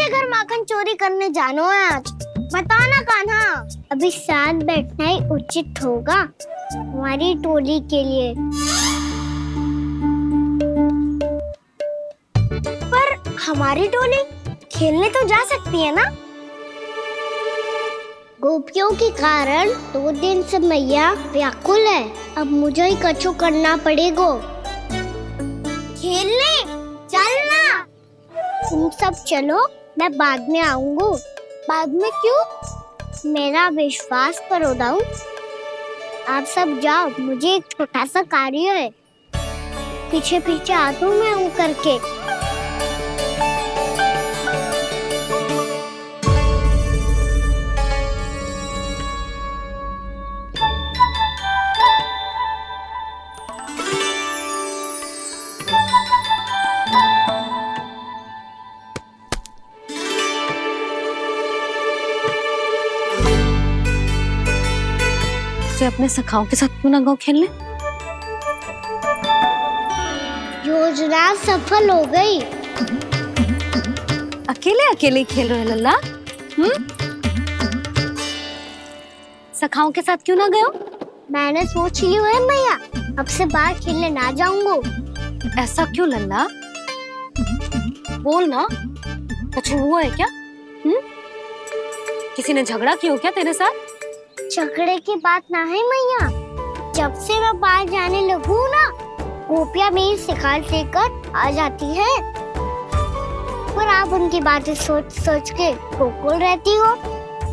किसके घर माखन चोरी करने जानो है आज? बताना कान्हा। अभी साथ बैठना ही उचित होगा हमारी टोली के लिए। पर हमारी टोली खेलने तो जा सकती है ना? गोपियों के कारण 2 दिन से मैया व्याकुल है। अब मुझे ही कछु करना पड़ेगा। खेलने चलना। तुम सब चलो, मैं बाद में आऊंगा। बाद में क्यों? मेरा विश्वास करो दाऊ। आप सब जाओ, मुझे एक छोटा सा कार्य है। पीछे पीछे आता हूँ मैं करके। अपने सखाओं के साथ क्यों ना गाँव खेलने? योजना सफल हो गई। अकेले अकेले खेल रहे लल्ला? सखाओं के साथ क्यों ना गए? मैंने सोच लिया है मैया, अब से बाहर खेलने ना जाऊंगा। ऐसा क्यों लल्ला? बोल ना, कुछ हुआ है क्या? किसी ने झगड़ा किया क्या तेरे साथ? झगड़े की बात ना है मैया। जब से मैं बाहर जाने लगू ना, गोपियां मेरी शिकार लेकर आ जाती है। पर आप उनकी बातें सोच सोच के गोकुल रहती हो,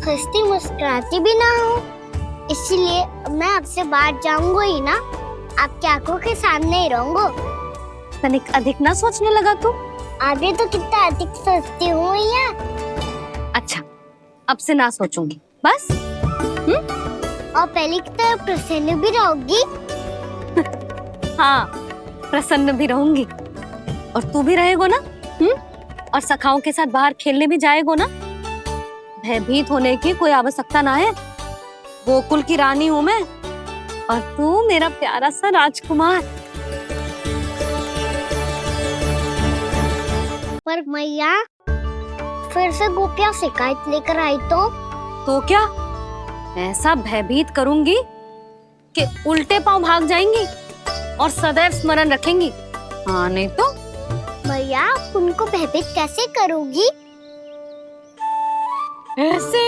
हंसती मुस्कुराती भी ना हो। इसलिए मैं आपसे बाहर जाऊंगा ही ना, आपकी आंखों के सामने ही रहूंगा। तनिक अधिक ना सोचने लगा तू? आगे तो कितना अधिक सोचती हूँ मैया। अच्छा, अब से ना सोचूंगी बस। और पहले की तरह प्रसन्न भी रहोगी? हाँ, प्रसन्न भी रहूंगी। और तू भी रहेगा ना? और सखाओं के साथ बाहर खेलने भी जाएगा ना? भयभीत होने की कोई आवश्यकता ना है। गोकुल की रानी हूँ मैं, और तू मेरा प्यारा सा राजकुमार। पर मैया, फिर से गोपियां शिकायत लेकर आई तो क्या? ऐसा भयभीत करूंगी कि उल्टे पांव भाग जाएंगी और सदैव स्मरण रखेंगी। हाँ नहीं तो? मैया, उनको भयभीत कैसे करोगी? ऐसे।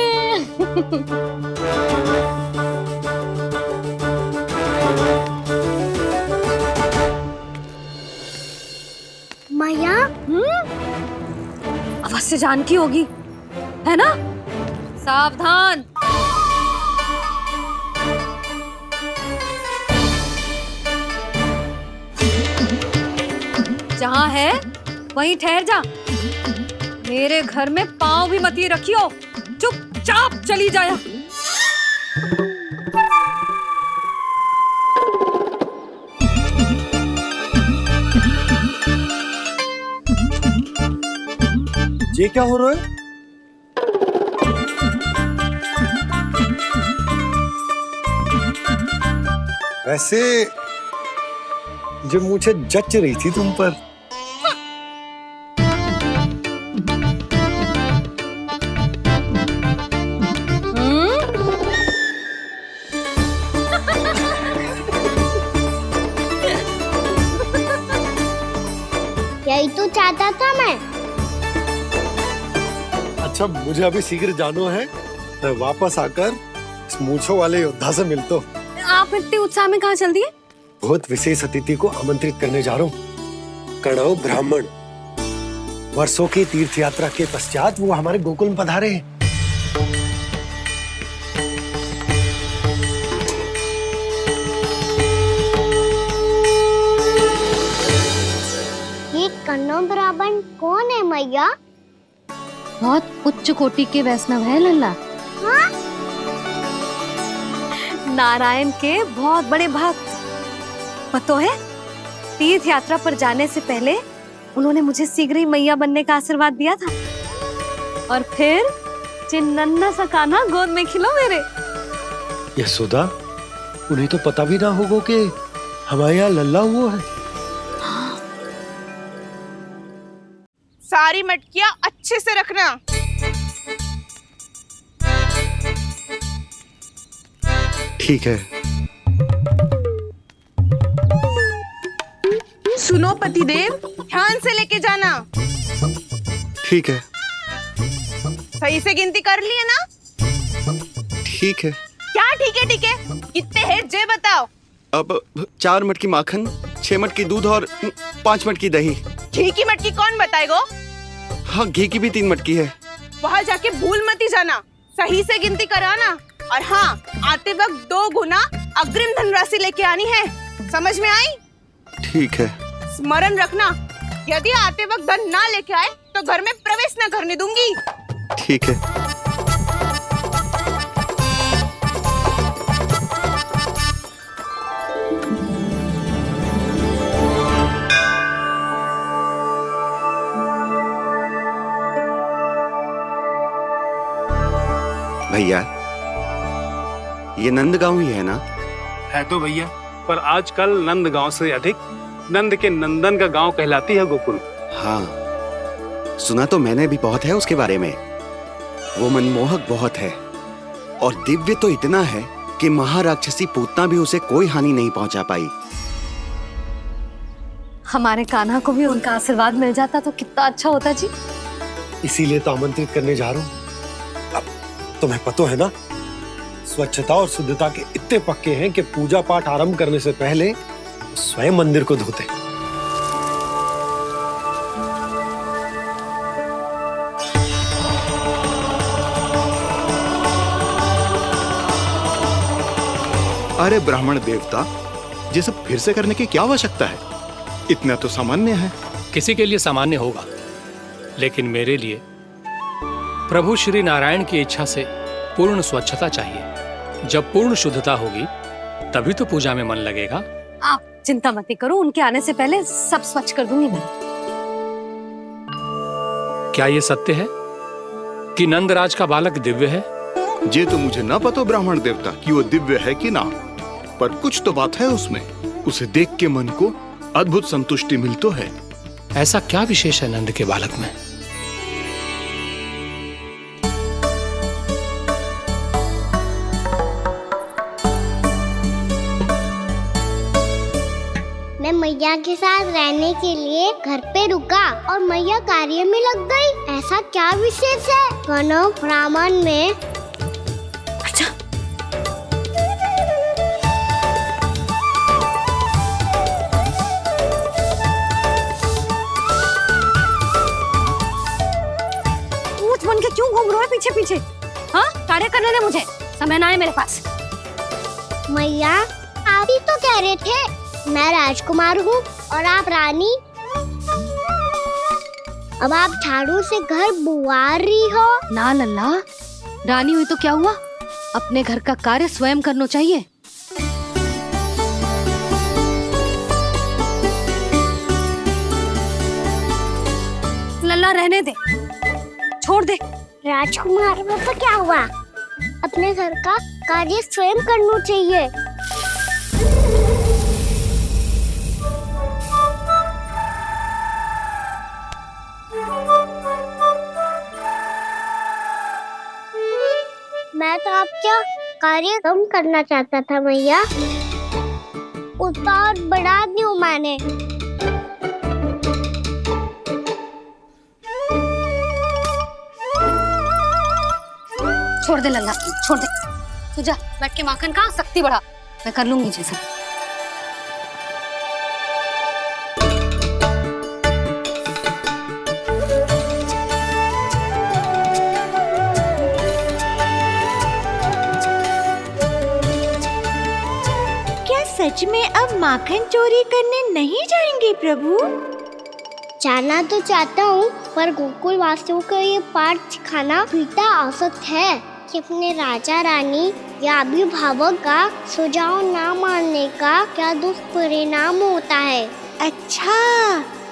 मैया, अवश्य जानकी होगी, है ना? सावधान। जहाँ है वहीं ठहर जा। मेरे घर में पाँव भी मत ही रखियो, चुपचाप चली जाया। ये क्या हो रहा है? वैसे जो मुझे जच रही थी तुम पर। यही तो चाहता था मैं। अच्छा, मुझे अभी शीघ्र जाना है। मैं वापस आकर इस मूंछों वाले योद्धा से मिलता हूँ। आप इतने उत्साह में कहाँ चल दिए? बहुत विशेष अतिथि को आमंत्रित करने जा रहा हूँ। कणव ब्राह्मण। वर्षों की तीर्थ यात्रा के पश्चात वो हमारे गोकुल में पधारे हैं। ये कणव ब्राह्मण कौन है मैया? बहुत उच्च कोटि के वैष्णव है लल्ला। हाँ? नारायण के बहुत बड़े भक्त। पता है, तीर्थ यात्रा पर जाने से पहले उन्होंने मुझे शीघ्र ही मैया बनने का आशीर्वाद दिया था। और फिर चिन्नन्ना सा कान्हा गोद में खिलो मेरे। यशोदा, उन्हें तो पता भी ना होगा कि हमारे यहाँ लल्ला हुआ है। सारी मटकियां अच्छे से रखना। ठीक है। सुनो पतिदेव, ध्यान से लेके जाना। ठीक है। सही से गिनती कर लिए ना? ठीक है। क्या ठीक है ठीक है? कितने हैं जे बताओ। अब 4 मटकी माखन, 6 मटकी दूध और 5 मटकी दही। घी की मटकी कौन बताएगो? हाँ, घी की भी 3 मटकी है। वहाँ जाके भूल मती जाना, सही से गिनती कराना। और हाँ, आते वक्त 2 गुना अग्रिम धनराशि लेके आनी है। समझ में आई? ठीक है। स्मरण रखना, यदि आते वक्त धन ना लेके आए तो घर में प्रवेश न करने दूंगी। ठीक है। भैया, ये नंदगांव ही है ना? है तो भैया, पर आजकल नंदगांव से अधिक नंद के नंदन का गांव कहलाती है गोकुल। हाँ, सुना तो मैंने भी बहुत है उसके बारे में। वो मनमोहक बहुत है और दिव्य तो इतना है कि महाराक्षसी पूतना भी उसे कोई हानि नहीं पहुंचा पाई। हमारे कान्हा को भी उनका आशीर्वाद मिल जाता तो कितना अच्छा होता जी। इसीलिए तो आमंत्रित करने जा रहा हूँ। अब तुम्हें पता है ना, स्वच्छता और शुद्धता के इतने पक्के हैं कि पूजा पाठ आरंभ करने से पहले स्वयं मंदिर को धोते। अरे ब्राह्मण देवता, ये सब फिर से करने की क्या आवश्यकता है? इतना तो सामान्य है। किसी के लिए सामान्य होगा, लेकिन मेरे लिए प्रभु श्री नारायण की इच्छा से पूर्ण स्वच्छता चाहिए। जब पूर्ण शुद्धता होगी तभी तो पूजा में मन लगेगा। आप चिंता मत करो, उनके आने से पहले सब स्वच्छ कर दूंगी मैं। क्या ये सत्य है कि नंदराज का बालक दिव्य है? ये तो मुझे ना पता ब्राह्मण देवता कि वो दिव्य है कि ना, पर कुछ तो बात है उसमें। उसे देख के मन को अद्भुत संतुष्टि मिल तो है। ऐसा क्या विशेष है नंद के बालक में? मैं मैया के साथ रहने के लिए घर पे रुका और मैया कार्य में लग गई। ऐसा क्या विशेष है कनव ब्राह्मण में? अच्छा, ऊंट बन के क्यों घूम रहे हो पीछे पीछे? हाँ, कार्य करने दे मुझे, समय ना है मेरे पास। मैया, आप ही तो कह रहे थे मैं राजकुमार हूँ और आप रानी। अब आप झाड़ू से घर बुआ रही हो। ना लल्ला, रानी हुई तो क्या हुआ, अपने घर का कार्य स्वयं करना चाहिए। लल्ला रहने दे, छोड़ दे। राजकुमार में तो क्या हुआ, अपने घर का कार्य स्वयं करना चाहिए। मैं तो आपका कार्य कम करना चाहता था मैया, उतना और बढ़ा दूं मैंने। छोड़ दे लल्ला, छोड़ दे। तू जा बैठ के माखन खा, शक्ति बढ़ा, मैं कर लूंगी जैसा। सच में अब माखन चोरी करने नहीं जाएंगे प्रभु? जाना तो चाहता हूँ, पर गोकुल वासियों को ये पाठ सिखाना पिता औसत है कि अपने राजा रानी या अभिभावक का सुझाव ना मानने का क्या दुष्परिणाम होता है। अच्छा,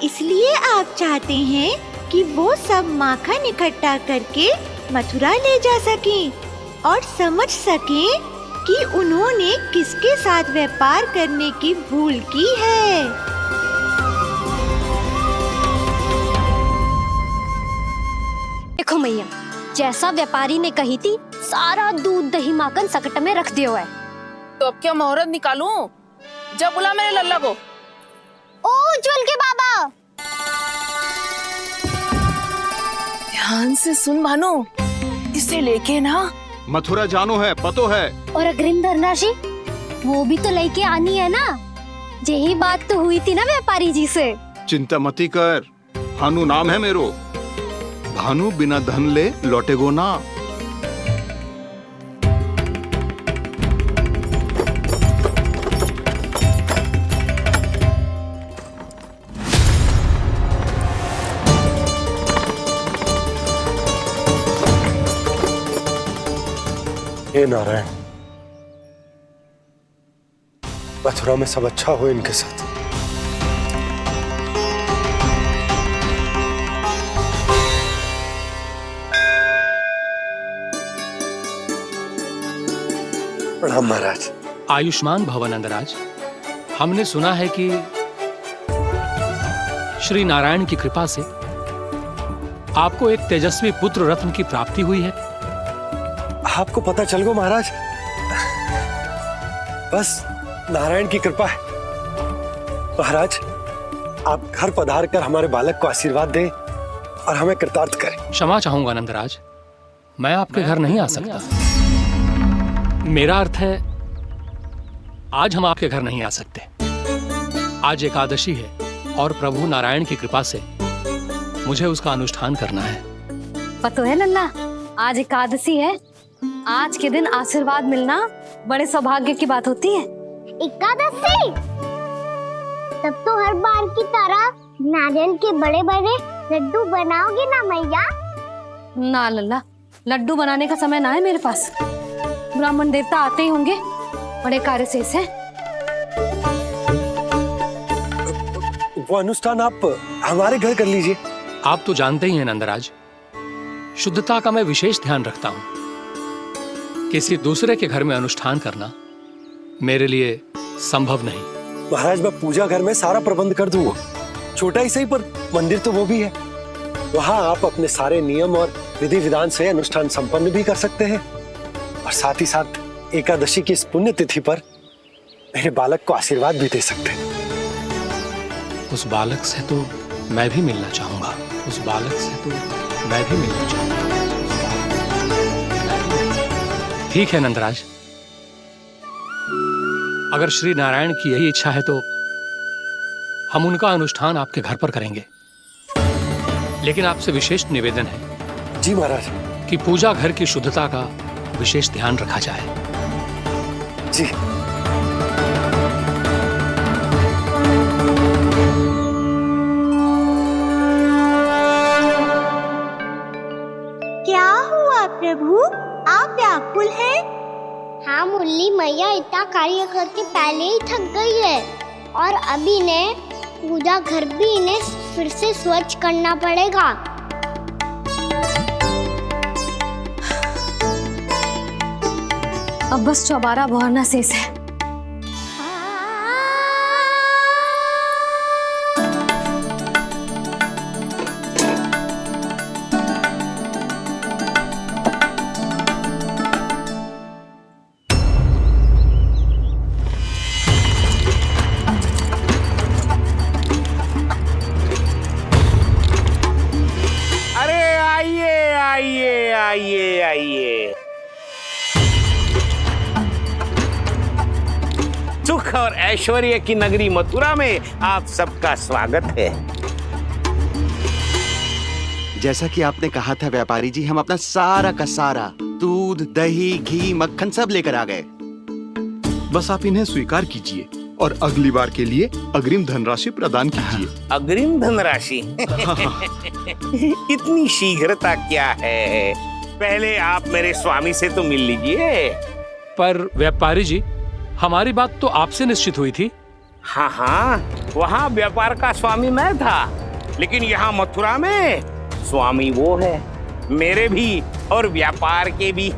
इसलिए आप चाहते हैं कि वो सब माखन इकट्ठा करके मथुरा ले जा सकें और समझ सकें कि उन्होंने किसके साथ व्यापार करने की भूल की है। देखो मैया, जैसा व्यापारी ने कही थी सारा दूध दही माखन सकट में रख दियो है। तो अब क्या मुहूर्त निकालूं? जब बुला मेरे लल्ला को। ओ उज्जवल के बाबा, ध्यान से सुन भानु, इसे लेके ना मथुरा जानो है, पतो है। और अग्रिम धनराशि वो भी तो लेके आनी है ना। यही बात तो हुई थी ना व्यापारी जी से। चिंता मती कर, भानु नाम है मेरो। भानु बिना धन ले लौटेगो ना। हे नारायण, मथुरा में सब अच्छा हो इनके साथ। प्रणाम महाराज। आयुष्मान भव नंदराज। हमने सुना है कि श्री नारायण की कृपा से आपको एक तेजस्वी पुत्र रत्न की प्राप्ति हुई है। आपको पता चल गो महाराज, बस नारायण की कृपा है। महाराज, आप घर पधार कर हमारे बालक को आशीर्वाद दें और हमें कृतार्थ करें। क्षमा चाहूंगा नंदराज, मैं आपके घर नहीं आ सकता। मेरा अर्थ है आज हम आपके घर नहीं आ सकते। आज एकादशी है और प्रभु नारायण की कृपा से मुझे उसका अनुष्ठान करना है। पता है लल्ला, आज एकादशी है। आज के दिन आशीर्वाद मिलना बड़े सौभाग्य की बात होती है। एकादशी, तब तो हर बार की तरह नारियल के बड़े बड़े लड्डू बनाओगे ना मैया? ना लल्ला, लड्डू बनाने का समय ना है मेरे पास। ब्राह्मण देवता आते ही होंगे, बड़े कार्य शेष है। वो अनुष्ठान आप हमारे घर कर लीजिए। आप तो जानते ही हैं नंदराज, शुद्धता का मैं विशेष ध्यान रखता हूं। किसी दूसरे के घर में अनुष्ठान करना मेरे लिए संभव नहीं। महाराज, मैं पूजा घर में सारा प्रबंध कर दूंगा। छोटा ही सही, पर मंदिर तो वो भी है। वहां आप अपने सारे नियम और विधि विधान से अनुष्ठान संपन्न भी कर सकते हैं और साथ ही साथ एकादशी की इस पुण्य तिथि पर मेरे बालक को आशीर्वाद भी दे सकते हैं। उस बालक से तो मैं भी मिलना चाहूंगा। उस बालक से तो मैं भी मिलना चाहूंगा। ठीक है नंदराज, अगर श्री नारायण की यही इच्छा है तो हम उनका अनुष्ठान आपके घर पर करेंगे। लेकिन आपसे विशेष निवेदन है। जी महाराज। कि पूजा घर की शुद्धता का विशेष ध्यान रखा जाए। जी। क्या हुआ प्रभु, आप व्याकुल हैं? हाँ मुरली, मैया इतना कार्य करके पहले ही थक गई है और अभी ने पूजा घर भी इन्हें फिर से स्वच्छ करना पड़ेगा। अब बस चौबारा बहाना शेष है। आइए। सुख और ऐश्वर्य की नगरी मथुरा में आप सबका स्वागत है। जैसा कि आपने कहा था व्यापारी जी, हम अपना सारा का सारा दूध दही घी मक्खन सब लेकर आ गए। बस आप इन्हें स्वीकार कीजिए और अगली बार के लिए अग्रिम धनराशि प्रदान कीजिए। अग्रिम धनराशि? इतनी शीघ्रता क्या है? पहले आप मेरे स्वामी से तो मिल लीजिए। पर व्यापारी जी, हमारी बात तो आपसे निश्चित हुई थी। हाँ, वहाँ व्यापार का स्वामी मैं था, लेकिन यहाँ मथुरा में स्वामी वो है, मेरे भी और व्यापार के भी।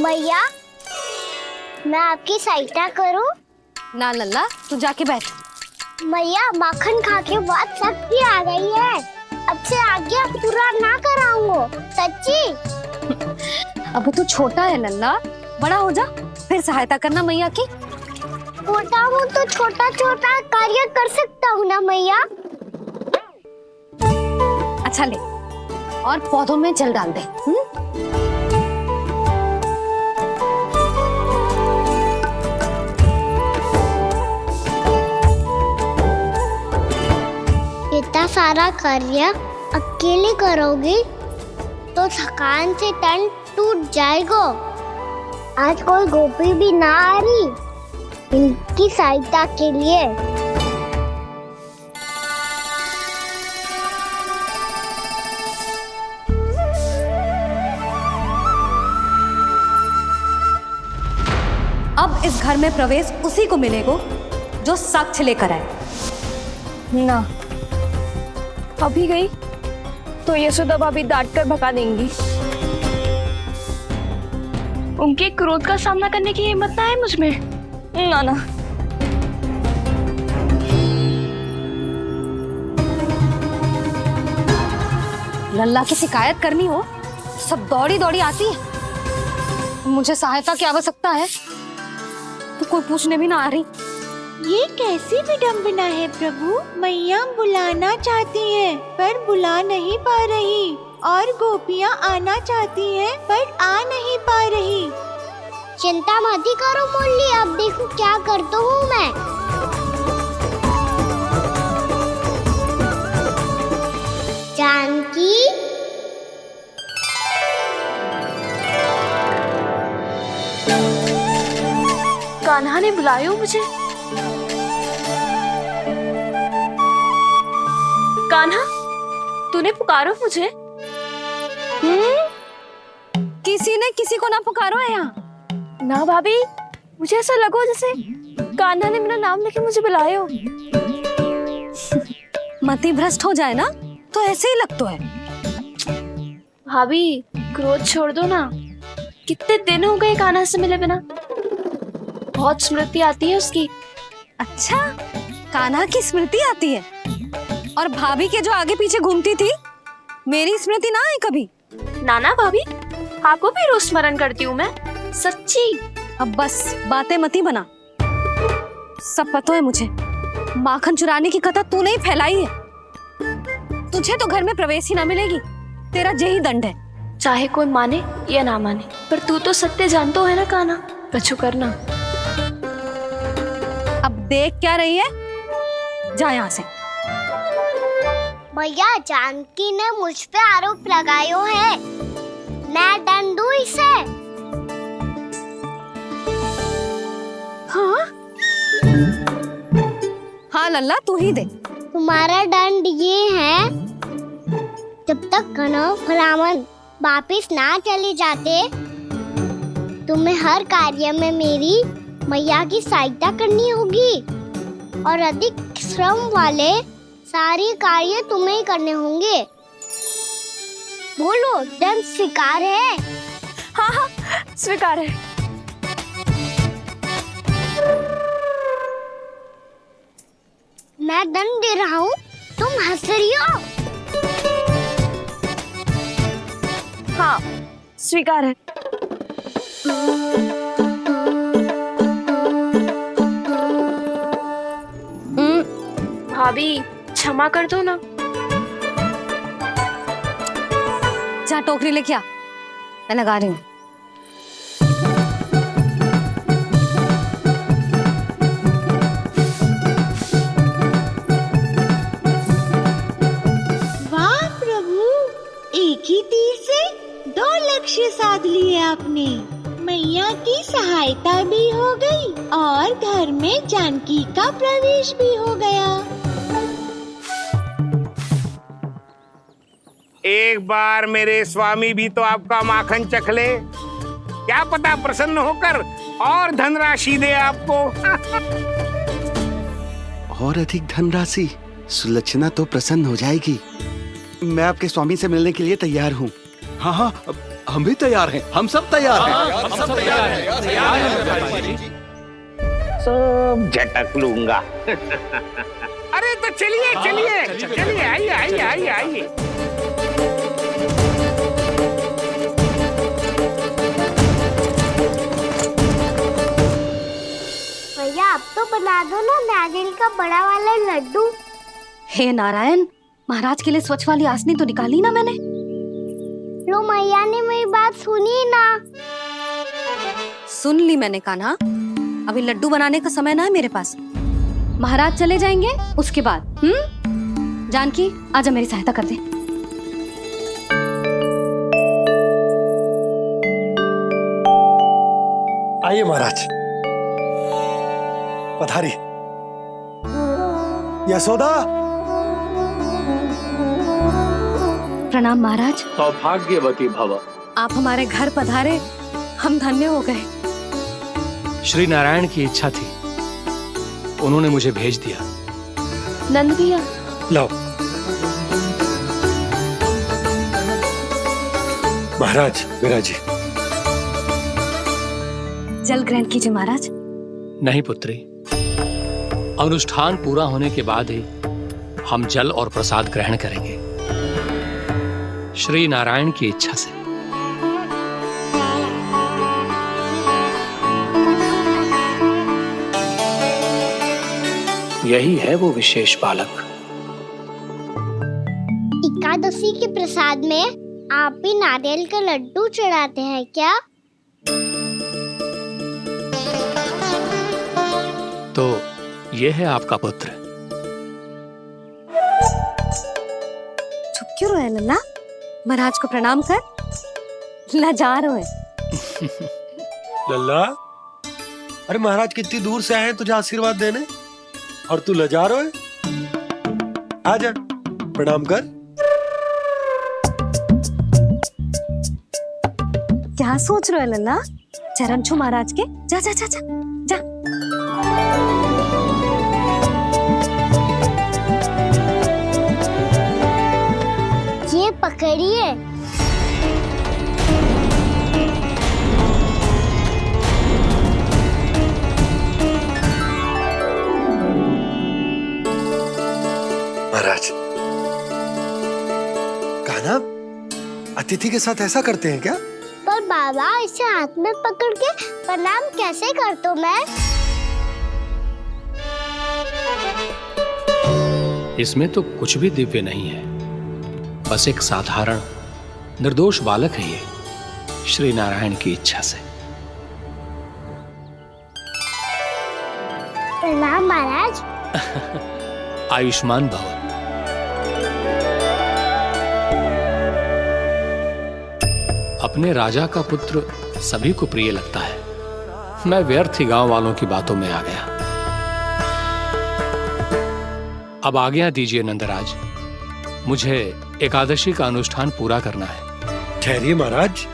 भैया मैं आपकी सहायता करूं? ना लल्ला, तू जाके बैठ। मैया माखन खा के बहुत शक्ति आ गई है। अब से आगे पूरा ना कराऊंगा, सच्ची। अभी तू छोटा है लल्ला, बड़ा हो जा फिर सहायता करना मैया की। छोटा हूँ तो छोटा छोटा कार्य कर सकता हूँ ना मैया। अच्छा ले, और पौधों में जल डाल दे। इतना सारा कार्य अकेले करोगी तो थकान से तन टूट जाएगा। आज कोई गोपी भी ना आ रही इनकी सहायता के लिए। अब इस घर में प्रवेश उसी को मिलेगा जो साक्ष्य लेकर आए। ना, अभी गई तो यशोदा भाभी डांट कर भगा देंगी। उनके क्रोध का सामना करने की हिम्मत ना है मुझ में। ना ना। लल्ला की शिकायत करनी हो सब दौड़ी दौड़ी आती है। मुझे सहायता की आवश्यकता है तो कोई पूछने भी ना आ रही। ये कैसी विडंबना है प्रभु। मैया बुलाना चाहती हैं पर बुला नहीं पा रही, और गोपियाँ आना चाहती हैं पर आ नहीं पा रही। चिंता मत ही करो मुरली, अब देखो क्या करता हूँ मैं। जानकी, कान्हा ने बुलाया मुझे। कान्हा, तूने पुकारो मुझे। किसी ने किसी को ना पुकारो है यहाँ। ना भाभी, मुझे ऐसा लगो जैसे कान्हा ने मेरा नाम लेके मुझे बुलाया हो। मति भ्रष्ट हो जाए ना तो ऐसे ही लगता है। भाभी क्रोध छोड़ दो ना। कितने दिन हो गए कान्हा से मिले बिना। बहुत स्मृति आती है उसकी। अच्छा, कान्हा की स्मृति आती है? और भाभी के जो आगे पीछे घूमती थी, मेरी स्मृति ना आई कभी? नाना भाभी, आपको भी रोज स्मरण करती हूँ मैं, सच्ची। अब बस बातें मती बना। सब पता है मुझे। माखन चुराने की कथा तूने ही फैलाई है। तुझे तो घर में प्रवेश ही ना मिलेगी। तेरा यही दंड है। चाहे कोई माने या ना माने, पर तू तो सत्य जानतो है ना कान्हा। कछु करना। अब देख क्या रही है, जा यहाँ से। भैया जानकी ने मुझ पे आरोप लगायो है, मैं दंड दूं इसे। हाँ हाँ लल्ला, तू ही दे। तुम्हारा दंड ये है, जब तक कनव ब्राह्मण वापिस ना चले जाते, तुम्हें हर कार्य में मेरी मैया की सहायता करनी होगी, और अधिक श्रम वाले सारे कार्य तुम्हें ही करने होंगे। बोलो, दंड स्वीकार है? हाँ हाँ, स्वीकार है। मैं दंड दे रहा हूँ, तुम हंस रही हो? हाँ, स्वीकार है। भाभी क्षमा कर दो ना। जा टोकरी लेके आ, मैं लगा रही हूँ। वाह प्रभु, एक ही तीर से 2 लक्ष्य साध लिए आपने। मैया की सहायता भी हो गई और घर में जानकी का प्रवेश भी हो गया। एक बार मेरे स्वामी भी तो आपका माखन चख ले, क्या पता प्रसन्न होकर और धनराशि दे आपको। और अधिक धनराशि? सुलक्षणा तो प्रसन्न हो जाएगी। मैं आपके स्वामी से मिलने के लिए तैयार हूँ। हाँ हाँ, हम भी तैयार हैं, हम सब तैयार हैं। हम सब तैयार हैं। सब झटक लूंगा। अरे तो चलिए चलिए चलिए, आइए आइए आइए आइए। भैया आप तो बना दो ना नारियल का बड़ा वाला लड्डू। हे नारायण, महाराज के लिए स्वच्छ वाली आसनी तो निकाली ना मैंने। लो मैया ने मेरी बात सुनी ना। सुन ली मैंने कान्हा, अभी लड्डू बनाने का समय ना है मेरे पास। महाराज चले जाएंगे उसके बाद। जानकी आजा मेरी सहायता कर दे। आइए महाराज, पधारी। यशोदा। प्रणाम महाराज। सौभाग्यवती भव। आप हमारे घर पधारे, हम धन्य हो गए। श्री नारायण की इच्छा थी, उन्होंने मुझे भेज दिया। नंद भैया, लाओ। महाराज विराजी। जल ग्रहण कीजिए महाराज। नहीं पुत्री, अनुष्ठान पूरा होने के बाद ही हम जल और प्रसाद ग्रहण करेंगे, श्री नारायण की इच्छा से। यही है वो विशेष बालक। एकादशी के प्रसाद में आप भी नारियल का लड्डू चढ़ाते हैं क्या? तो ये है आपका पुत्र। चुप क्यों रोए लल्ला? महाराज को प्रणाम कर। लजा रोए। लल्ला, अरे महाराज कितनी दूर से आए हैं तुझे आशीर्वाद देने, और तू लजा रहा है? आजा, प्रणाम कर। क्या सोच रहे हो लल्ला? चरण छू महाराज के। जा जा जा जा जा। ये पकड़िए। महाराज, कान्हा, अतिथि के साथ ऐसा करते हैं क्या? पर बाबा, इसे हाथ में पकड़ के प्रणाम कैसे करता हूँ मैं? इसमें तो कुछ भी दिव्य नहीं है, बस एक साधारण निर्दोष बालक है ये, श्री नारायण की इच्छा से। प्रणाम महाराज। आयुष्मान भव। अपने राजा का पुत्र सभी को प्रिय लगता है। मैं व्यर्थ ही गांव वालों की बातों में आ गया। अब आज्ञा दीजिए नंदराज, मुझे एकादशी का अनुष्ठान पूरा करना है। ठहरिए महाराज,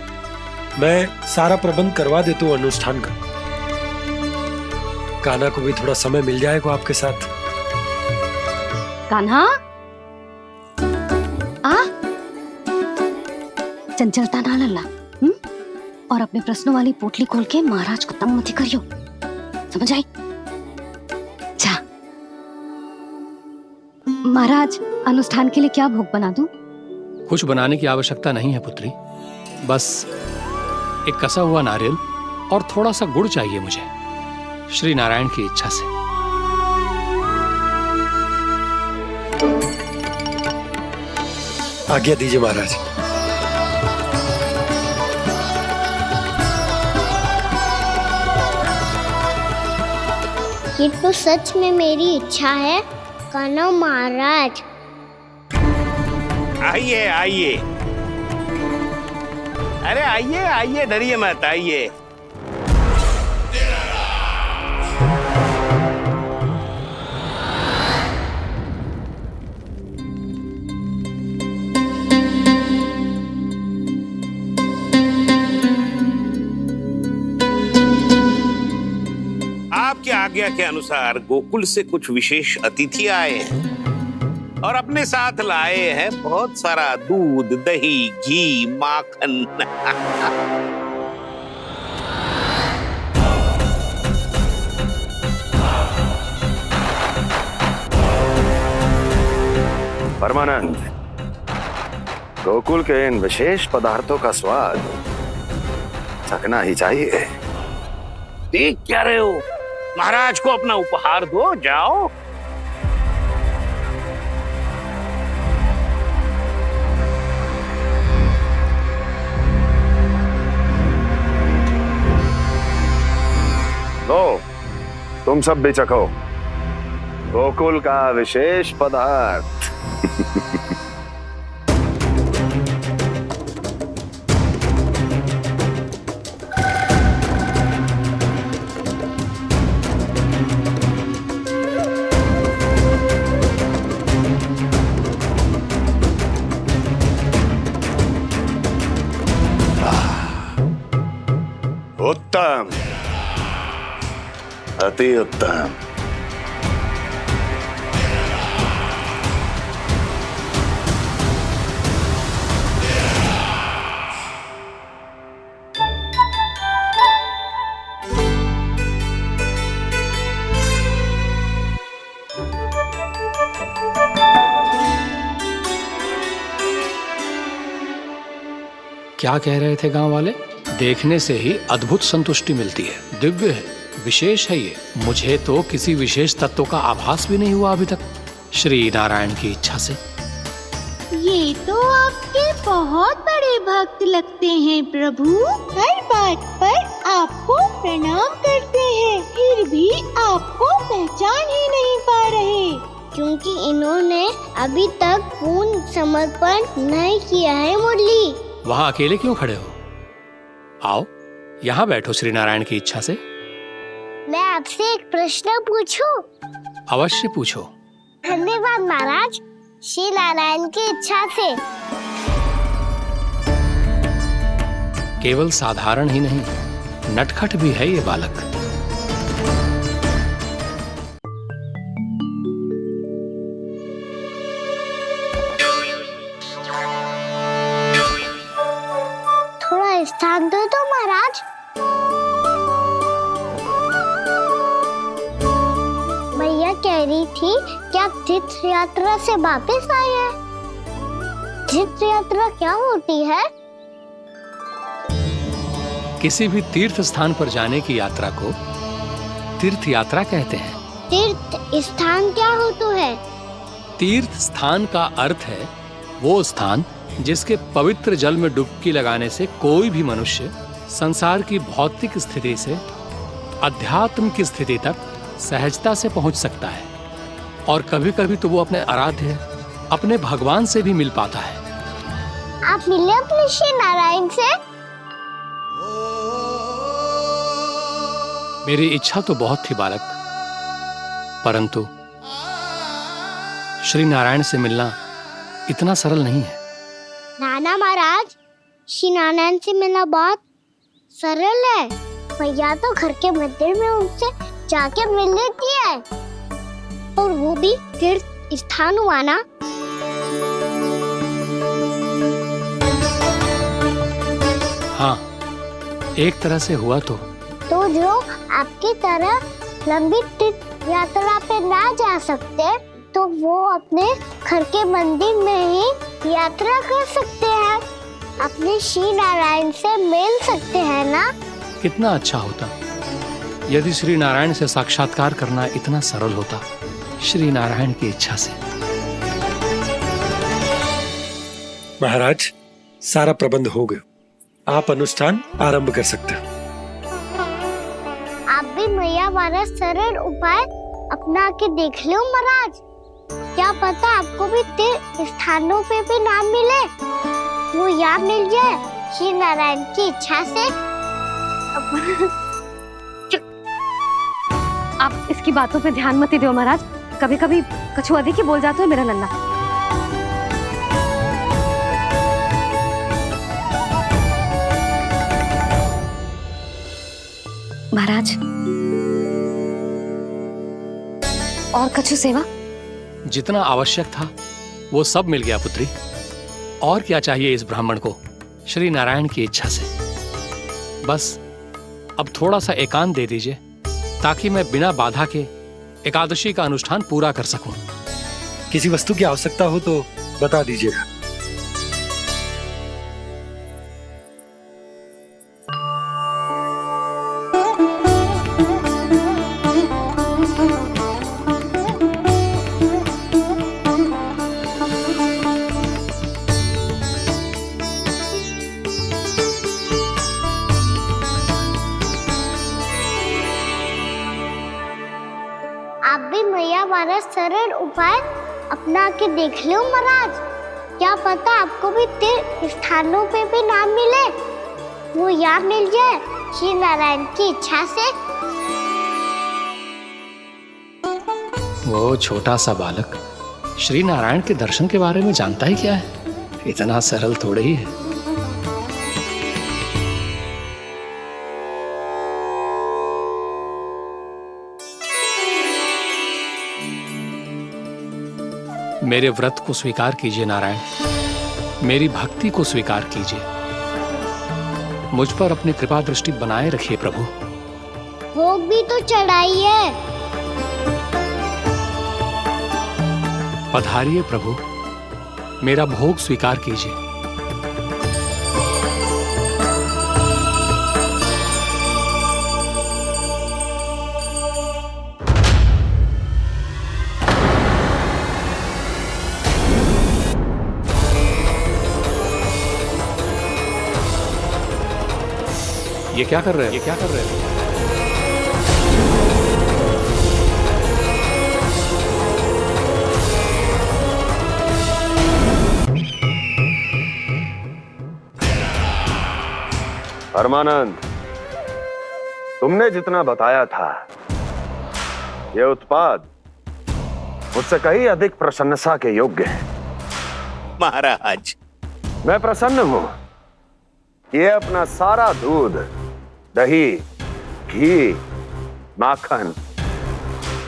मैं सारा प्रबंध करवा देता हूँ अनुष्ठान का। कान्हा को भी थोड़ा समय मिल जाएगा आपके साथ। कान्हा, आ चंचलता ना लल्ला। और अपने प्रश्नों वाली पोटली खोल के महाराज को तंग मत करियो, समझ आई? जा। महाराज, अनुष्ठान के लिए क्या भोग बना दूं? कुछ बनाने की आवश्यकता नहीं है पुत्री, बस एक कसा हुआ नारियल और थोड़ा सा गुड़ चाहिए मुझे, श्री नारायण की इच्छा से। आज्ञा दीजिए महाराज। ये तो सच में मेरी इच्छा है कान्हा महाराज। आइए आइए, अरे आइए आइए, डरिए मत, आइए। आपकी आज्ञा के अनुसार गोकुल से कुछ विशेष अतिथि आए हैं और अपने साथ लाए हैं बहुत सारा दूध, दही, घी, माखन। परमानंद, गोकुल के इन विशेष पदार्थों का स्वाद चखना ही चाहिए। देख क्या रहे हो? महाराज को अपना उपहार दो, जाओ। लो, तुम सब भी चखो गोकुल का विशेष पदार्थ। उत्तम, अति उत्तम। क्या कह रहे थे गांव वाले? देखने से ही अद्भुत संतुष्टि मिलती है, दिव्य है, विशेष है ये। मुझे तो किसी विशेष तत्व का आभास भी नहीं हुआ अभी तक, श्री नारायण की इच्छा से। ये तो आपके बहुत बड़े भक्त लगते हैं प्रभु। हर बात पर आपको प्रणाम करते हैं, फिर भी आपको पहचान ही नहीं पा रहे। क्योंकि इन्होंने अभी तक पूर्ण समर्पण नहीं किया है मुरली। वहाँ अकेले क्यों खड़े हो? आओ यहाँ बैठो श्री नारायण की इच्छा से। मैं आपसे एक प्रश्न पूछूं? अवश्य पूछो। धन्यवाद महाराज, श्री नारायण की इच्छा से। केवल साधारण ही नहीं, नटखट भी है ये बालक। थोड़ा स्थान दो तो महाराज। भैया कह रही थी कि आप तीर्थ यात्रा से वापस आए हैं। तीर्थ यात्रा क्या होती है? किसी भी तीर्थ स्थान पर जाने की यात्रा को तीर्थ यात्रा कहते हैं। तीर्थ स्थान क्या होता है? तीर्थ स्थान का अर्थ है वो स्थान जिसके पवित्र जल में डुबकी लगाने से कोई भी मनुष्य संसार की भौतिक स्थिति से अध्यात्म की स्थिति तक सहजता से पहुंच सकता है, और कभी कभी तो वो अपने आराध्य, अपने भगवान से भी मिल पाता है। आप मिले अपने श्री नारायण से? मेरी इच्छा तो बहुत थी बालक, परंतु श्री नारायण से मिलना इतना सरल नहीं है। नाना महाराज, श्री नारायण से मिलना बहुत सरल है। भैया तो घर के मंदिर में उनसे जाके मिल लेती है, और वो भी तीर्थ स्थान हुआ ना। हाँ, एक तरह से हुआ तो जो आपकी तरह लंबी तीर्थ यात्रा पे ना जा सकते, तो वो अपने घर के मंदिर में ही यात्रा कर सकते हैं, अपने श्री नारायण से मिल सकते हैं ना। कितना अच्छा होता यदि श्री नारायण से साक्षात्कार करना इतना सरल होता, श्री नारायण की इच्छा से। महाराज, सारा प्रबंध हो गया, आप अनुष्ठान आरंभ कर सकते हो। आप भी मैया वाला सरल उपाय अपना के देख लो महाराज। क्या पता आपको भी तीर्थ स्थानों पे भी नाम मिले, वो याद मिल जाए श्री नारायण की इच्छा से। आप इसकी बातों पे ध्यान मत दो महाराज, कभी कभी कछु अधिक ही बोल जाते हो मेरा नन्ना। महाराज, और कछु सेवा? जितना आवश्यक था वो सब मिल गया पुत्री। और क्या चाहिए इस ब्राह्मण को श्री नारायण की इच्छा से? बस अब थोड़ा सा एकांत दे दीजिए ताकि मैं बिना बाधा के एकादशी का अनुष्ठान पूरा कर सकूं। किसी वस्तु की आवश्यकता हो तो बता दीजिएगा। आप भी मैया वाला सरल उपाय अपना के देख लो महाराज। क्या पता आपको भी तीर्थ स्थानों पे भी नाम मिले, वो यहाँ मिल जाए श्री नारायण की इच्छा से। वो छोटा सा बालक श्री नारायण के दर्शन के बारे में जानता ही क्या है? इतना सरल थोड़े ही है। मेरे व्रत को स्वीकार कीजिए नारायण, मेरी भक्ति को स्वीकार कीजिए। मुझ पर अपनी कृपा दृष्टि बनाए रखिए प्रभु। भोग भी तो चढ़ाइए। पधारिए प्रभु, मेरा भोग स्वीकार कीजिए। ये क्या कर रहे हैं? ये क्या कर रहे हैं? परमानंद, तुमने जितना बताया था ये उत्पाद मुझसे कहीं अधिक प्रशंसा के योग्य है। महाराज, मैं प्रसन्न हूं। ये अपना सारा दूध, दही, घी, माखन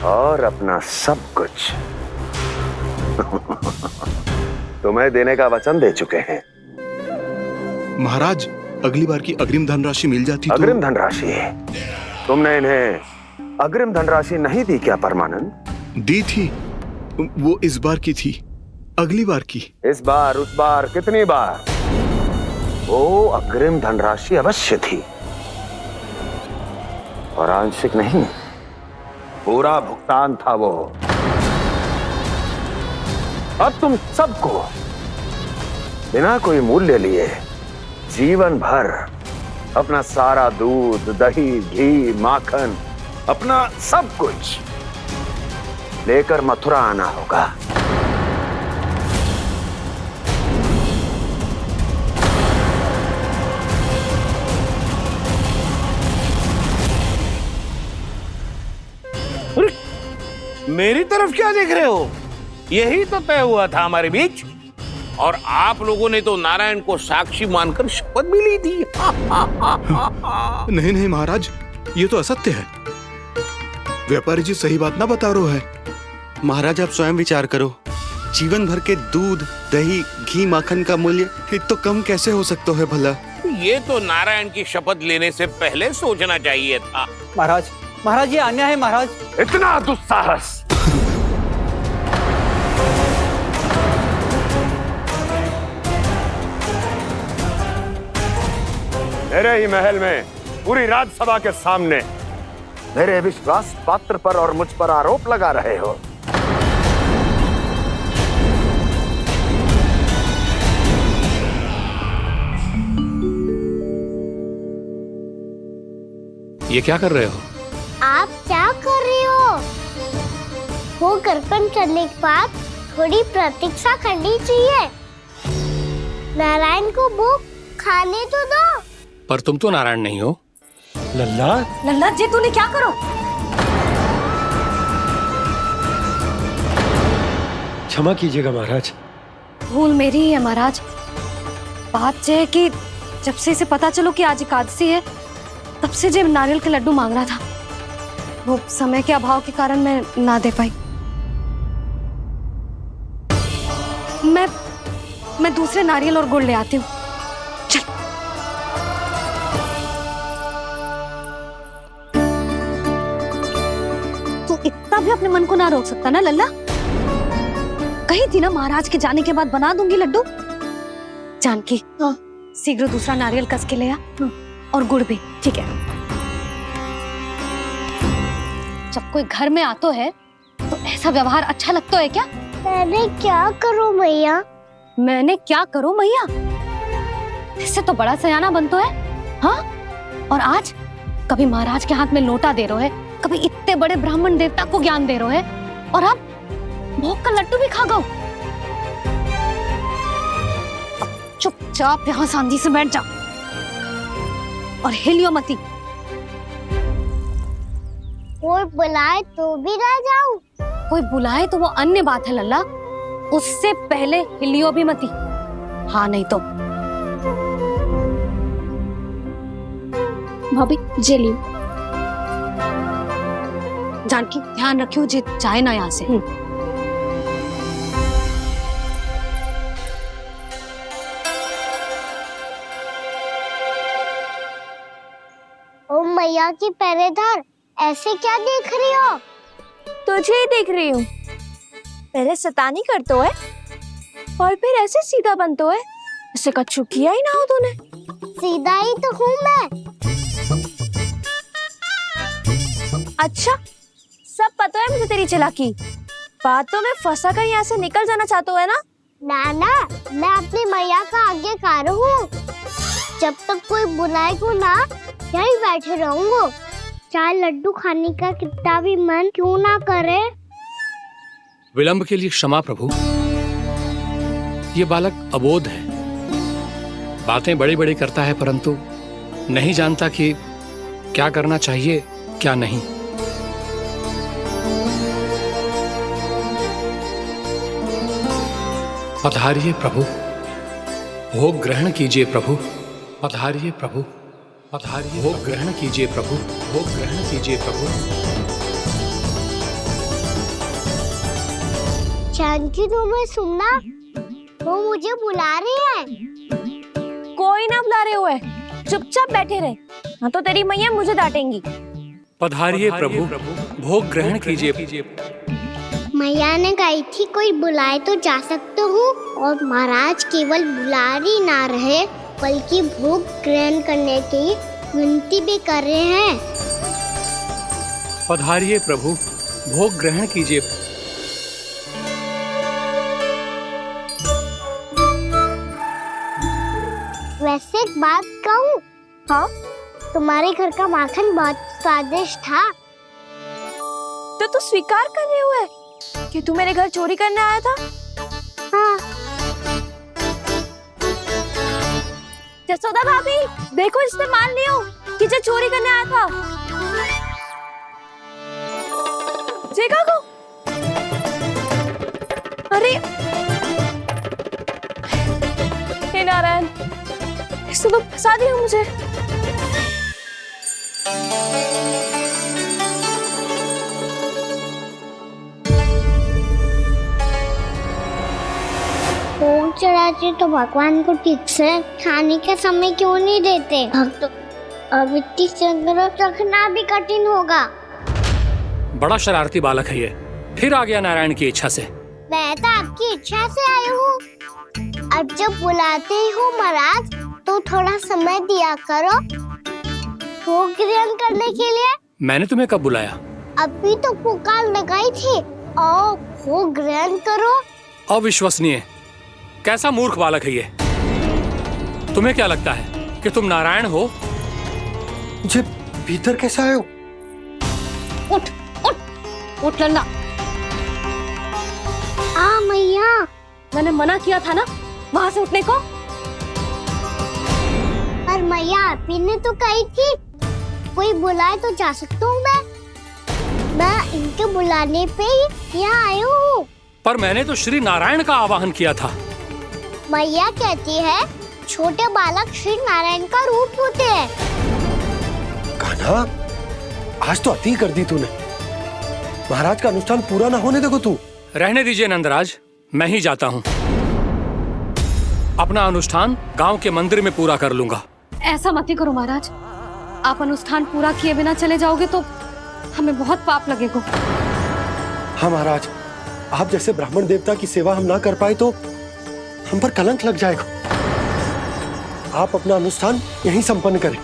और अपना सब कुछ तुम्हें देने का वचन दे चुके हैं। महाराज, अगली बार की अग्रिम धनराशि मिल जाती तो। अग्रिम धनराशि? तुमने इन्हें अग्रिम धनराशि नहीं दी क्या परमानंद? दी थी, वो इस बार की थी, अगली बार की। इस बार, उस बार, कितनी बार? वो अग्रिम धनराशि अवश्य थी और आंशिक नहीं, पूरा भुगतान था वो। अब तुम सबको बिना कोई मूल्य लिए जीवन भर अपना सारा दूध, दही, घी, माखन, अपना सब कुछ लेकर मथुरा आना होगा। मेरी तरफ क्या देख रहे हो? यही तो तय हुआ था हमारे बीच, और आप लोगों ने तो नारायण को साक्षी मानकर शपथ भी ली थी। नहीं नहीं महाराज, ये तो असत्य है। व्यापारी जी सही बात ना बता रहे हैं। महाराज, आप स्वयं विचार करो। जीवन भर के दूध, दही, घी, माखन का मूल्य तो कम कैसे हो सकता है भला? ये तो नारायण की शपथ लेने से पहले सोचना चाहिए था। महाराज, महाराज ये अन्याय है महाराज। इतना दुस्साहस! मेरे ही महल में पूरी राज्यसभा के सामने मेरे विश्वास पात्र पर और मुझ पर आरोप लगा रहे हो। ये क्या कर रहे हो? आप क्या कर रहे हो? वो कर्पण करने के बाद थोड़ी प्रतीक्षा करनी चाहिए। नारायण को भोग खाने तो दो। पर तुम तो नारायण नहीं हो। लल्ला, लल्ला जी तूने क्या करो? क्षमा कीजिएगा महाराज। भूल मेरी ही है महाराज। बात यह है कि जब से इसे पता चलो कि आज एकादशी है, तब से जब नारियल के लड्डू मांग रहा था, वो समय के अभाव के कारण मैं ना दे पाई। मैं दूसरे नारियल और गुड़ ले आती हूँ। चल। तू इतना भी अपने मन को ना रोक सकता ना लल्ला? कही थी ना महाराज के जाने के बाद बना दूंगी लड्डू। जानकी, शीघ्र दूसरा नारियल कस के ले आ, और गुड़ भी। ठीक है। जब कोई घर में आतो है तो ऐसा व्यवहार अच्छा लगता है क्या? मैंने क्या करूं मैया? मैंने क्या करूं मैया? इससे तो बड़ा सयाना बनतो है। हाँ, और आज कभी महाराज के हाथ में लोटा दे रहे है, कभी इतने बड़े ब्राह्मण देवता को ज्ञान दे रहे है, और अब भोग का लड्डू भी खा गो। चुपचाप यहाँ सांझी से बैठ जा और हिलियो मती। कोई बुलाए तो भी ना जाऊं? कोई बुलाए तो वो अन्य बात है लल्ला, उससे पहले हिलियो भी मती। हाँ नहीं तो। भाभी जे लियो। जानकी ध्यान रखियो जे जाए ना यहाँ से। ओ मैया की पहरेदार, ऐसे क्या देख रही हो? तुझे ही देख रही हूँ। पहले शैतानी करतो है और फिर ऐसे सीधा बनतो है, ऐसे कछु किया ही ना हो तूने। सीधा ही तो हूँ मैं। अच्छा, सब पता है मुझे तेरी चालाकी। बातों में फंसा कर यहाँ से निकल जाना चाहते हो है ना? नाना, मैं अपनी मैया का आज्ञाकार हूँ। जब तक कोई बुलाएगा ना, यहीं बैठे रहूंगा, चाहे लड्डू खाने का कितना भी मन क्यों ना करे। विलंब के लिए क्षमा प्रभु। ये बालक अबोध है, बातें बड़ी बड़ी करता है, परंतु नहीं जानता कि क्या करना चाहिए क्या नहीं। पधारिए प्रभु, भोग ग्रहण कीजिए प्रभु। पधारिए प्रभु, पधारिए। भोग ग्रहण कीजिए प्रभु, भोग ग्रहण कीजिए प्रभु। जानकी, तुम्हें सुनना, वो मुझे बुला रही है। कोई ना बुला रहे हुए, चुपचाप बैठे रहे, हाँ तो तेरी मैया मुझे डांटेंगी। पधारिए प्रभु, भोग ग्रहण कीजिए। मैया ने कही थी कोई बुलाए तो जा सकते हूँ, और महाराज केवल बुला ही ना रहे बल्कि भोग ग्रहण करने की विनती भी कर रहे हैं। पधारिए प्रभु, भोग ग्रहण कीजिए। वैसे एक बात कहूँ? हाँ? तुम्हारे घर का माखन बहुत स्वादिष्ट था। तो तू स्वीकार कर रहे हुए कि तू मेरे घर चोरी करने आया था? हाँ। जसोदा भाभी, देखो इसने मान लियो कि जो चोरी करने आया था। देखा को? अरे हे नारायण, इसने तो फंसा दिया मुझे। भोग चढ़ाते तो भगवान को ठीक से खाने का समय क्यों नहीं देते? भक्त अब इतनी संग्रह रखना भी कठिन होगा। बड़ा शरारती बालक है ये, फिर आ गया नारायण की इच्छा से। मैं तो आपकी इच्छा से आई हूँ। अब जब बुलाते ही हो महाराज, तो थोड़ा समय दिया करो भोग ग्रहण करने के लिए। मैंने तुम्हें कब बुलाया? अभी तो पुकार लगाई थी, आओ भोग ग्रहण करो। अविश्वसनीय, कैसा मूर्ख बालक है ये। तुम्हें क्या लगता है कि तुम नारायण हो? मुझे भीतर कैसे आए हो? उठ उठ उठ लल्ला। मैया, मैंने मना किया था ना वहां से उठने को। पर मैया, आपी ने तो कही थी कोई बुलाए तो जा सकता हूँ मैं इनके बुलाने पे ही यहाँ आई हूँ। पर मैंने तो श्री नारायण का आवाहन किया था। मैया कहती है छोटे बालक श्री नारायण का रूप होते हैं। कान्हा, आज तो अति कर दी तूने। महाराज का अनुष्ठान पूरा ना होने देखो तू। रहने दीजिए नंदराज, मैं ही जाता हूँ। अपना अनुष्ठान गांव के मंदिर में पूरा कर लूंगा। ऐसा मत ही करो महाराज, आप अनुष्ठान पूरा किए बिना चले जाओगे तो हमें बहुत पाप लगेगा। हाँ महाराज, आप जैसे ब्राह्मण देवता की सेवा हम ना कर पाए तो हम पर कलंक लग जाएगा। आप अपना अनुष्ठान यहीं संपन्न करें,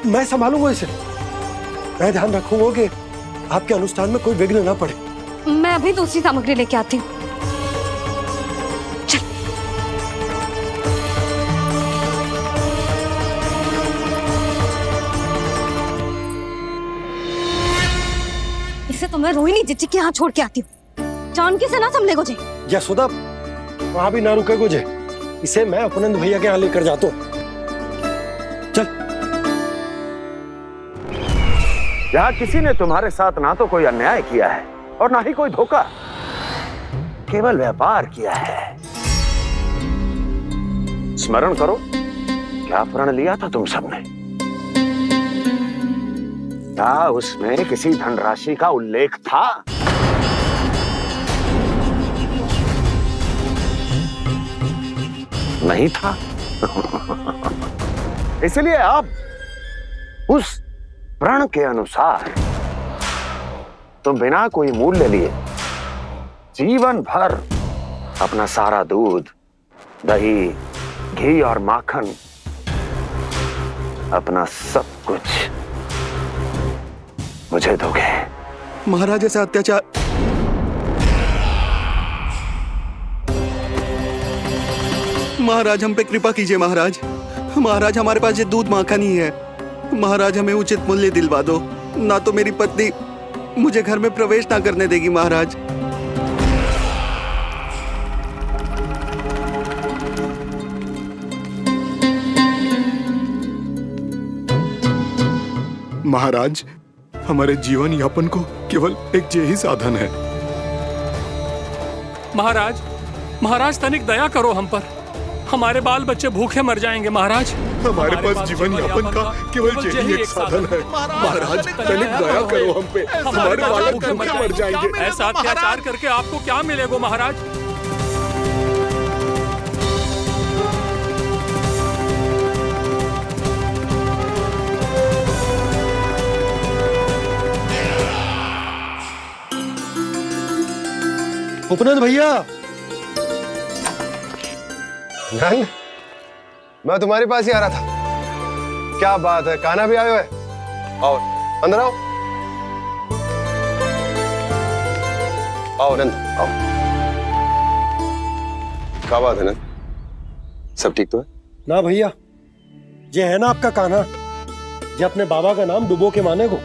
मैं संभालूंगा इसे। मैं ध्यान रखूंगा कि आपके अनुष्ठान में कोई विघ्न ना पड़े। मैं अभी दूसरी सामग्री लेके आती हूँ। इसे तो मैं रोहिणी जीजी के यहाँ छोड़ के आती हूँ। जानकी से ना संभले गुजे। यशोदा, वहां भी ना रुके गुजे। इसे मैं अपनंद भैया के यहाँ लेकर जाता हूँ। चल। यहाँ किसी ने तुम्हारे साथ ना तो कोई अन्याय किया है और ना ही कोई धोखा, केवल व्यापार किया है। स्मरण करो, क्या प्रण लिया था तुम सबने? क्या उसमें किसी धनराशि का उल्लेख था? नहीं था। इसलिए आप उस प्रण के अनुसार तुम बिना कोई मूल्य लिए जीवन भर अपना सारा दूध, दही, घी और माखन, अपना सब कुछ मुझे दोगे। महाराज ऐसा अत्याचार। महाराज हम पे कृपा कीजिए महाराज। महाराज हमारे पास ये दूध माखन ही है। महाराज हमें उचित मूल्य दिलवा दो, ना तो मेरी पत्नी मुझे घर में प्रवेश ना करने देगी महाराज। महाराज हमारे जीवन यापन को केवल एक यही साधन है। महाराज, महाराज तनिक दया करो हम पर। हमारे बाल बच्चे भूखे मर जाएंगे महाराज। हमारे पास जीवन यापन का केवल यही एक साधन है। महाराज तनिक दया करो हम पे, हमारे बालक भूखे मर जाएंगे। ऐसा अत्याचार करके आपको क्या मिलेगा महाराज? उपनंद भैया। नंद, मैं तुम्हारे पास ही आ रहा था। क्या बात है, कान्हा भी आयो है? आओ अंदर आओ। आओ नंद आओ। क्या बात है नंद, सब ठीक तो है? ना भैया, ये है ना आपका कान्हा, ये अपने बाबा का नाम डुबो के माने को।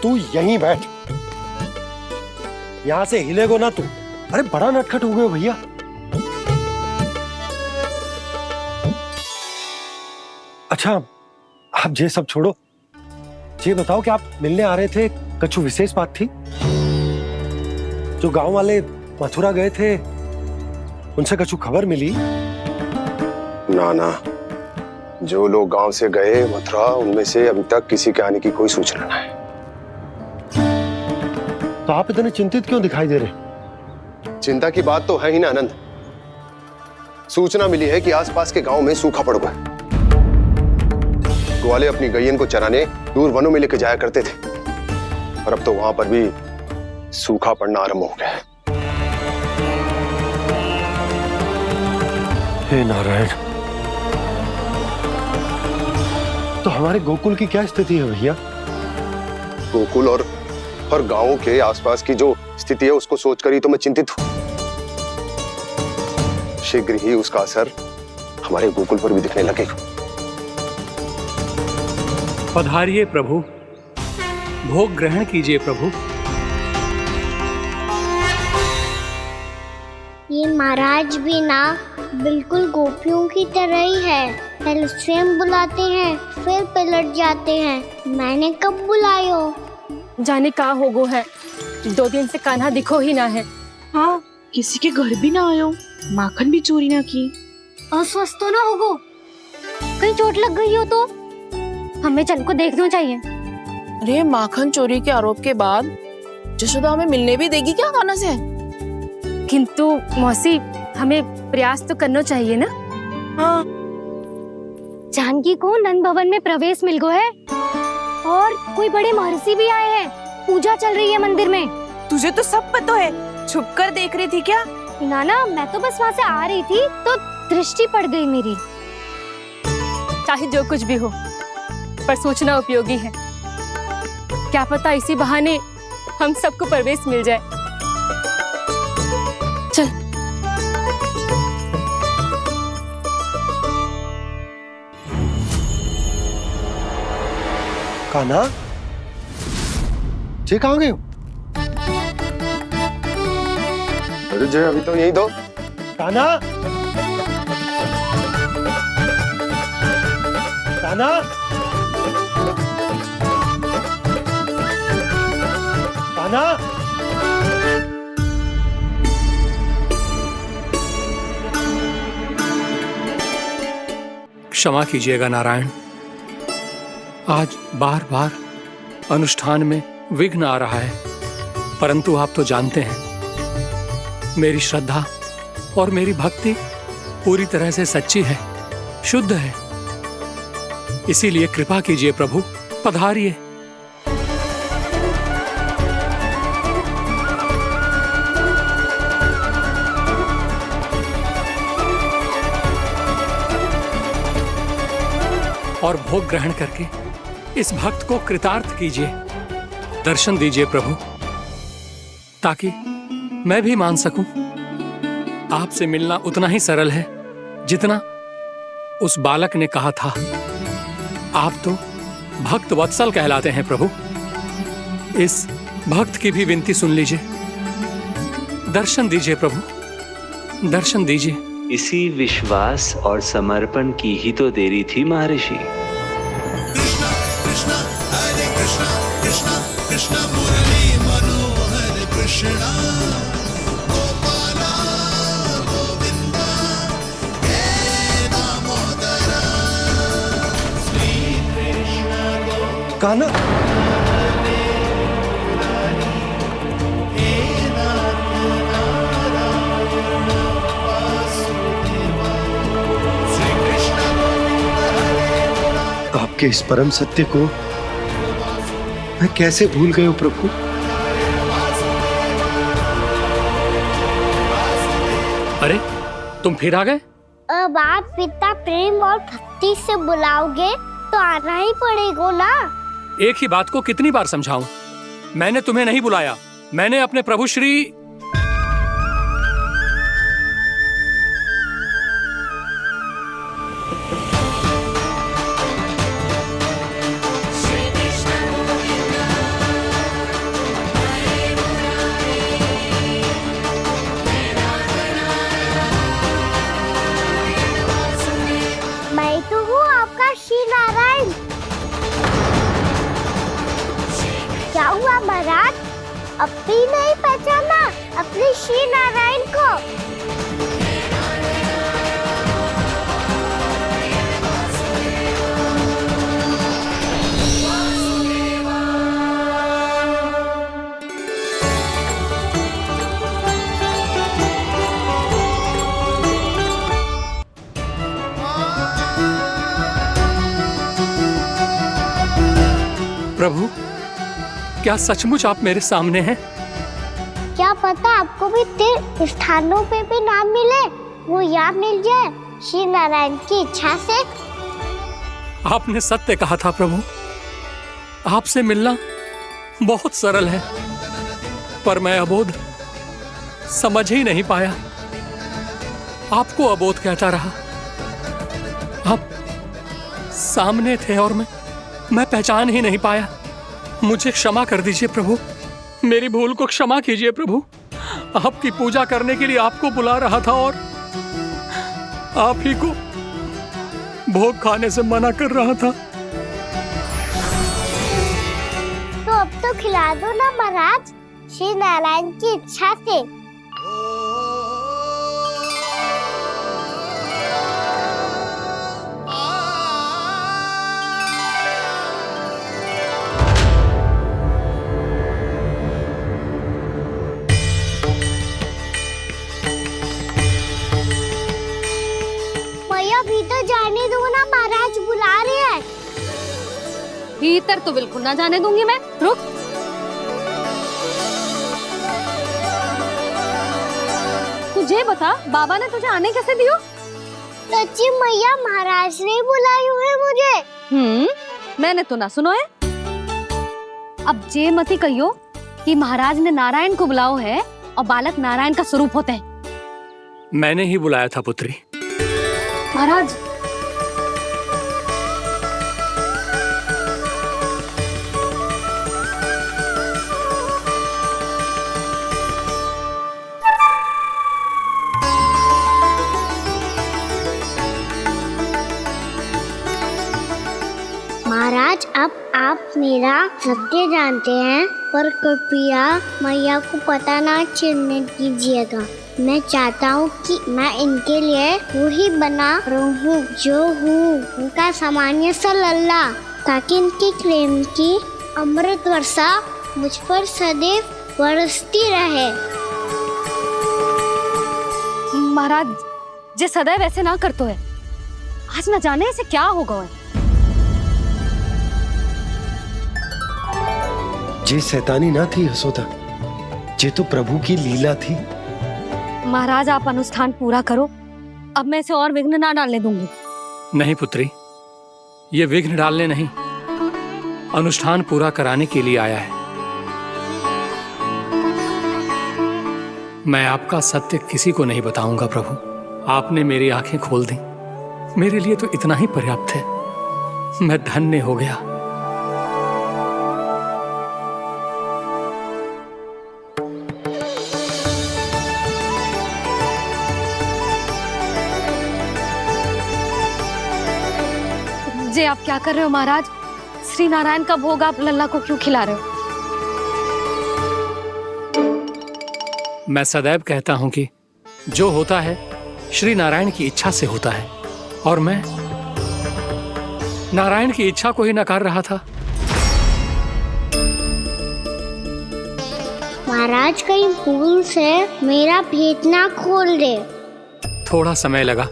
तू यहीं बैठ, यहां से हिलेगो ना तू। अरे बड़ा नटखट हो गए भैया। अच्छा, आप ये सब छोड़ो, ये बताओ कि आप मिलने आ रहे थे, कछु विशेष बात थी? जो गांव वाले मथुरा गए थे, उनसे कछु खबर मिली? ना ना, जो लोग गांव से गए मथुरा, उनमें से अभी तक किसी के आने की कोई सूचना नहीं। तो आप इतने चिंतित क्यों दिखाई दे रहे? चिंता की बात तो है ही ना आनंद। सूचना मिली है कि आसपास के गांव में सूखा पड़ गया। ग्वाले अपनी गैयन को चराने दूर वनों में लेकर जाया करते थे, और अब तो वहां पर भी सूखा पड़ना आरंभ हो गया है। हे नारायण, तो हमारे गोकुल की क्या स्थिति है भैया? गोकुल और गांवों के आसपास की जो स्थिति है उसको सोचकर ही तो मैं चिंतित हूं। शीघ्र ही उसका असर हमारे गोकुल पर भी दिखने लगेगा। पधारिए प्रभु, भोग ग्रहण कीजिए प्रभु। ये महाराज भी ना बिल्कुल गोपियों की तरह ही है। पहले स्वयं बुलाते हैं, फिर पलट जाते हैं। मैंने कब बुलायो? जाने का होगो है, 2 दिन से कान्हा दिखो ही ना है। हाँ, किसी के घर भी ना आयो, माखन भी चोरी ना की। अस्वस्थ तो ना होगो, कहीं चोट लग गई हो तो हमें चल को देखना चाहिए। अरे माखन चोरी के आरोप के बाद जशोदा हमें मिलने भी देगी क्या कान्हा से? किंतु मौसी, हमें प्रयास तो करना चाहिए ना। हाँ। जानकी को नंद भवन में प्रवेश मिल गया है और कोई बड़े महर्षि भी आए हैं। पूजा चल रही है मंदिर में। तुझे तो सब पता है, छुप कर देख रही थी क्या? ना, मैं तो बस वहाँ से आ रही थी तो दृष्टि पड़ गई मेरी। चाहे जो कुछ भी हो, पर सूचना उपयोगी है। क्या पता इसी बहाने हम सबको प्रवेश मिल जाए। चल। कान्हा, जे कहाँ गए हो? अरे जय, अभी तो यही दो। कान्हा, कान्हा, कान्हा। क्षमा कीजिएगा नारायण, आज बार बार अनुष्ठान में विघ्न आ रहा है, परंतु आप तो जानते हैं मेरी श्रद्धा और मेरी भक्ति पूरी तरह से सच्ची है, शुद्ध है। इसीलिए कृपा कीजिए प्रभु, पधारिए। और भोग ग्रहण करके इस भक्त को कृतार्थ कीजिए। दर्शन दीजिए प्रभु, ताकि मैं भी मान सकूं। आपसे मिलना उतना ही सरल है जितना उस बालक ने कहा था। आप तो भक्त वत्सल कहलाते हैं प्रभु। इस भक्त की भी विनती सुन लीजिए। दर्शन दीजिए प्रभु, दर्शन दीजिए। इसी विश्वास और समर्पण की ही तो देरी थी महर्षि। कृष्णा कृष्णा हरे कृष्णा कृष्णा कृष्णा मुरली मनोहर कृष्णा गोपाला गोविंदा हे दामोदरा श्री कृष्ण कान्हा, आपके इस परम सत्य को मैं कैसे भूल गया हूं प्रभु। अरे तुम फिर आ गए? अब आप इतना प्रेम और भक्ति से बुलाओगे तो आना ही पड़ेगा ना। एक ही बात को कितनी बार समझाऊं? मैंने तुम्हें नहीं बुलाया, मैंने अपने प्रभु श्री मैं तो हूँ आपका श्री नारायण। क्या हुआ महाराज, अब भी नहीं पहचाना अपने श्री नारायण को? प्रभु, क्या सचमुच आप मेरे सामने हैं? क्या पता आपको भी तीर्थ स्थानों पे भी नाम मिले, वो यहाँ मिल जाए श्री नारायण की इच्छा से। आपने सत्य कहा था प्रभु, आपसे मिलना बहुत सरल है, पर मैं अबोध समझ ही नहीं पाया। आपको अबोध कहता रहा। आप सामने थे और मैं पहचान ही नहीं पाया। मुझे क्षमा कर दीजिए प्रभु, मेरी भूल को क्षमा कीजिए प्रभु। आपकी पूजा करने के लिए आपको बुला रहा था और आप ही को भोग खाने से मना कर रहा था। तो अब तो खिला दो ना महाराज, श्री नारायण की इच्छा से। भीतर तो बिल्कुल ना जाने दूंगी मैं। रुक। तुझे बता, बाबा ने तुझे आने कैसे दियो? सच्ची मैया, महाराज ने बुलाई हुए मुझे। मैंने तो ना सुनो है। अब जे मती कहियो कि महाराज ने नारायण को बुलाओ है और बालक नारायण का स्वरूप होते हैं। मैंने ही बुलाया था पुत्री। महाराज, महाराज, अब आप मेरा सत्य जानते हैं, पर कृपया मैया को पता ना चलने दीजिएगा। मैं चाहता हूँ कि मैं इनके लिए वही बना रहूँ जो हूँ, उनका सामान्य सा लल्ला, ताकि इनके प्रेम की अमृत वर्षा मुझ पर सदैव बरसती रहे। महाराज, जे सदैव ऐसे ना करतो है, आज न जाने इसे क्या होगा है। जे शैतानी ना थी यशोदा, जे तो प्रभु की लीला थी। महाराज, आप अनुष्ठान पूरा करो, अब मैं इसे और विघ्न ना डालने दूंगी। नहीं पुत्री, ये विघ्न डालने नहीं, अनुष्ठान पूरा कराने के लिए आया है। मैं आपका सत्य किसी को नहीं बताऊंगा प्रभु। आपने मेरी आंखें खोल दी, मेरे लिए तो इतना ही पर्याप्त है। मैं धन्य हो गया। जे आप क्या कर रहे हो महाराज? श्री नारायण का भोग आप लल्ला को क्यों खिला रहे हो? मैं सदैव कहता हूं कि जो होता है श्री नारायण की इच्छा से होता है, और मैं नारायण की इच्छा को ही नकार रहा था। महाराज, कहीं भूल से मेरा भेद ना खोल दे। थोड़ा समय लगा,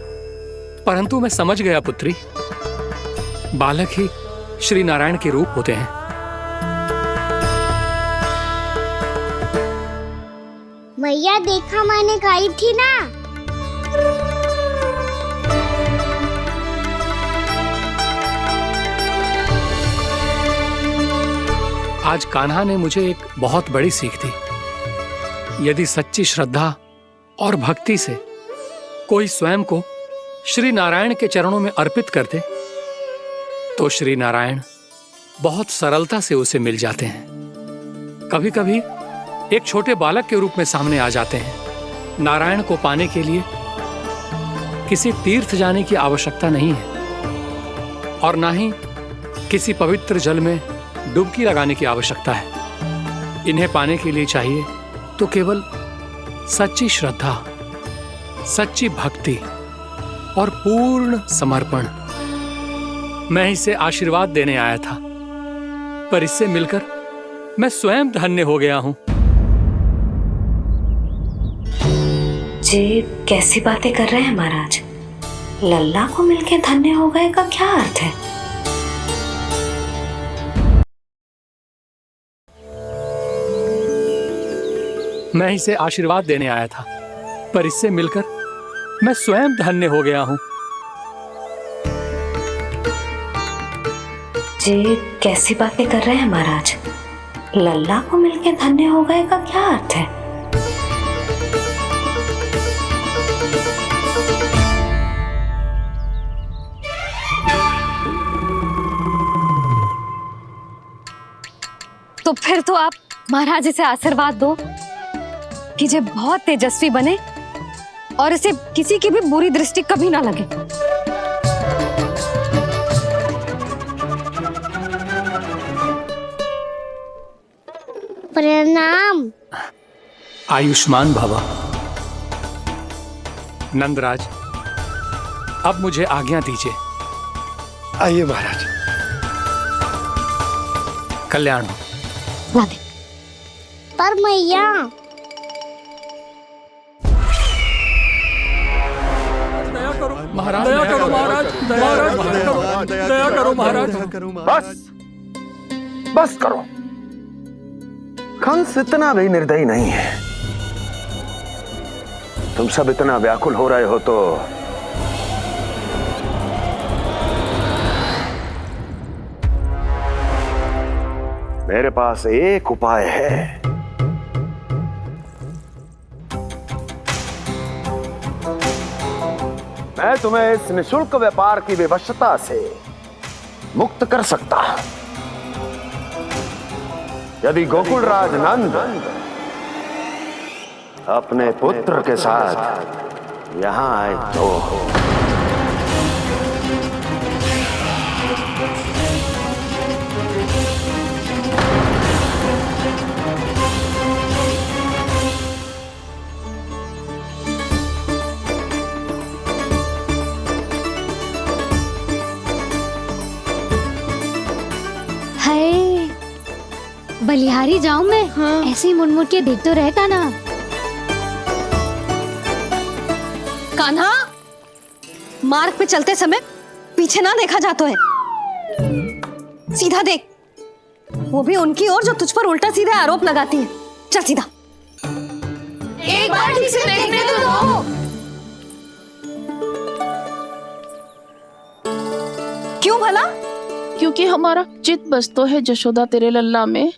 परंतु मैं समझ गया पुत्री। बालक ही श्री नारायण के रूप होते हैं। मैया, देखा मैंने कही थी ना। आज कान्हा ने मुझे एक बहुत बड़ी सीख दी। यदि सच्ची श्रद्धा और भक्ति से कोई स्वयं को श्री नारायण के चरणों में अर्पित कर दे, तो श्री नारायण बहुत सरलता से उसे मिल जाते हैं। कभी कभी एक छोटे बालक के रूप में सामने आ जाते हैं। नारायण को पाने के लिए किसी तीर्थ जाने की आवश्यकता नहीं है, और ना ही किसी पवित्र जल में डुबकी लगाने की आवश्यकता है। इन्हें पाने के लिए चाहिए तो केवल सच्ची श्रद्धा, सच्ची भक्ति और पूर्ण समर्पण। मैं इसे आशीर्वाद देने आया था, पर इससे मिलकर मैं स्वयं धन्य हो गया हूं। जी, कैसी बातें कर रहे हैं महाराज? लल्ला को मिलके धन्य हो गए का क्या अर्थ है? मैं इसे आशीर्वाद देने आया था, पर इससे मिलकर मैं स्वयं धन्य हो गया हूं। जी, कैसी बातें कर रहे हैं महाराज? लल्ला को मिलके धन्य हो गए का क्या अर्थ है? तो फिर तो आप महाराज इसे आशीर्वाद दो कि ये बहुत तेजस्वी बने और इसे किसी की भी बुरी दृष्टि कभी ना लगे। प्रणाम। आयुष्मान भव। नंदराज, अब मुझे आज्ञा दीजिए। आइए महाराज। कल्याण हो। पर मैया, महाराज, दया करो महाराज, दया करो महाराज। बस, बस करो। कंस इतना भी निर्दयी नहीं है। तुम सब इतना व्याकुल हो रहे हो तो मेरे पास एक उपाय है। मैं तुम्हें इस निशुल्क व्यापार की विवशता से मुक्त कर सकता हूं। यदि गोकुलराज नंद अपने पुत्र के साथ यहां आए तो बलिहारी जाऊं मैं? हाँ। ऐसे ही मुड़ के देख तो रहता ना। कान्हा, मार्ग पे चलते समय पीछे ना देखा जाता है, सीधा देख। वो भी उनकी ओर जो तुझ पर उल्टा सीधा आरोप लगाती है। चल सीधा। एक बार ठीक से देखने तो दो। क्यों भला? क्योंकि हमारा चित्त बसतो है जशोदा तेरे लल्ला में।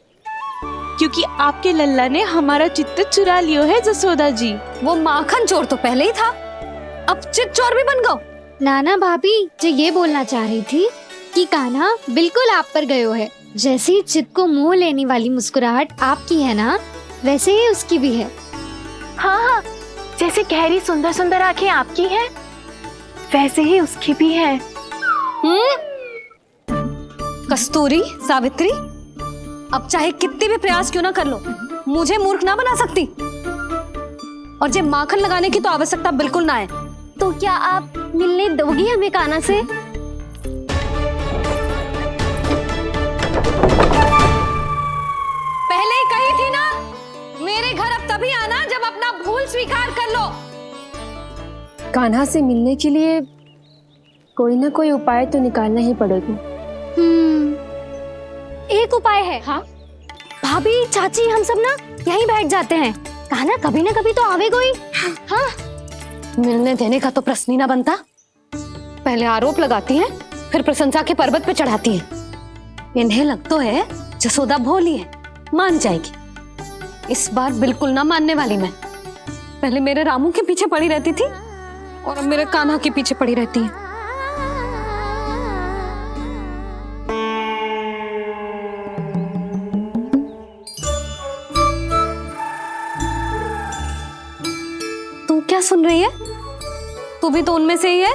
क्योंकि आपके लल्ला ने हमारा चित्त चुरा लियो है जसोदा जी। वो माखन चोर तो पहले ही था, अब चित्त चोर भी बन गो। नाना भाभी जो ये बोलना चाह रही थी कि कान्हा बिल्कुल आप पर गयो है। जैसे ही चित्त को मोह लेने वाली मुस्कुराहट आपकी है ना, वैसे ही उसकी भी है। हाँ हाँ, जैसे गहरी सुंदर सुंदर आंखें आपकी हैं, वैसे ही उसकी भी है। कस्तूरी, सावित्री, अब चाहे कितने भी प्रयास क्यों ना कर लो, मुझे मूर्ख ना बना सकती। और जब माखन लगाने की तो आवश्यकता बिल्कुल ना है। तो क्या आप मिलने दोगी हमें कान्हा से? पहले ही कही थी ना, मेरे घर अब तभी आना जब अपना भूल स्वीकार कर लो। कान्हा से मिलने के लिए कोई ना कोई उपाय तो निकालना ही पड़ेगा। एक उपाय है। हाँ? भाभी, चाची, हम सब ना यहीं बैठ जाते हैं। कान्हा कभी ना कभी तो आवेगा ही। हाँ? मिलने देने का तो प्रश्न ही ना बनता। पहले आरोप लगाती हैं, फिर प्रशंसा के पर्वत पे चढ़ाती हैं। इन्हें लगता है जसोदा भोली है, मान जाएगी। इस बार बिल्कुल ना मानने वाली मैं। पहले मेरे रामू के पीछे पड़ी रहती थी और अब मेरे कान्हा के पीछे पड़ी रहती है। तू क्या सुन रही है? तू भी तो उनमें से ही है।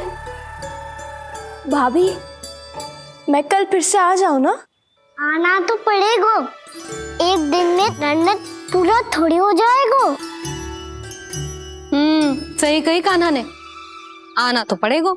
भाभी, मैं कल फिर से आ जाऊं ना? आना तो पड़ेगा। एक दिन में रन्नत पूरा थोड़ी हो जाएगा। सही कही कान्हा ने, आना तो पड़ेगा।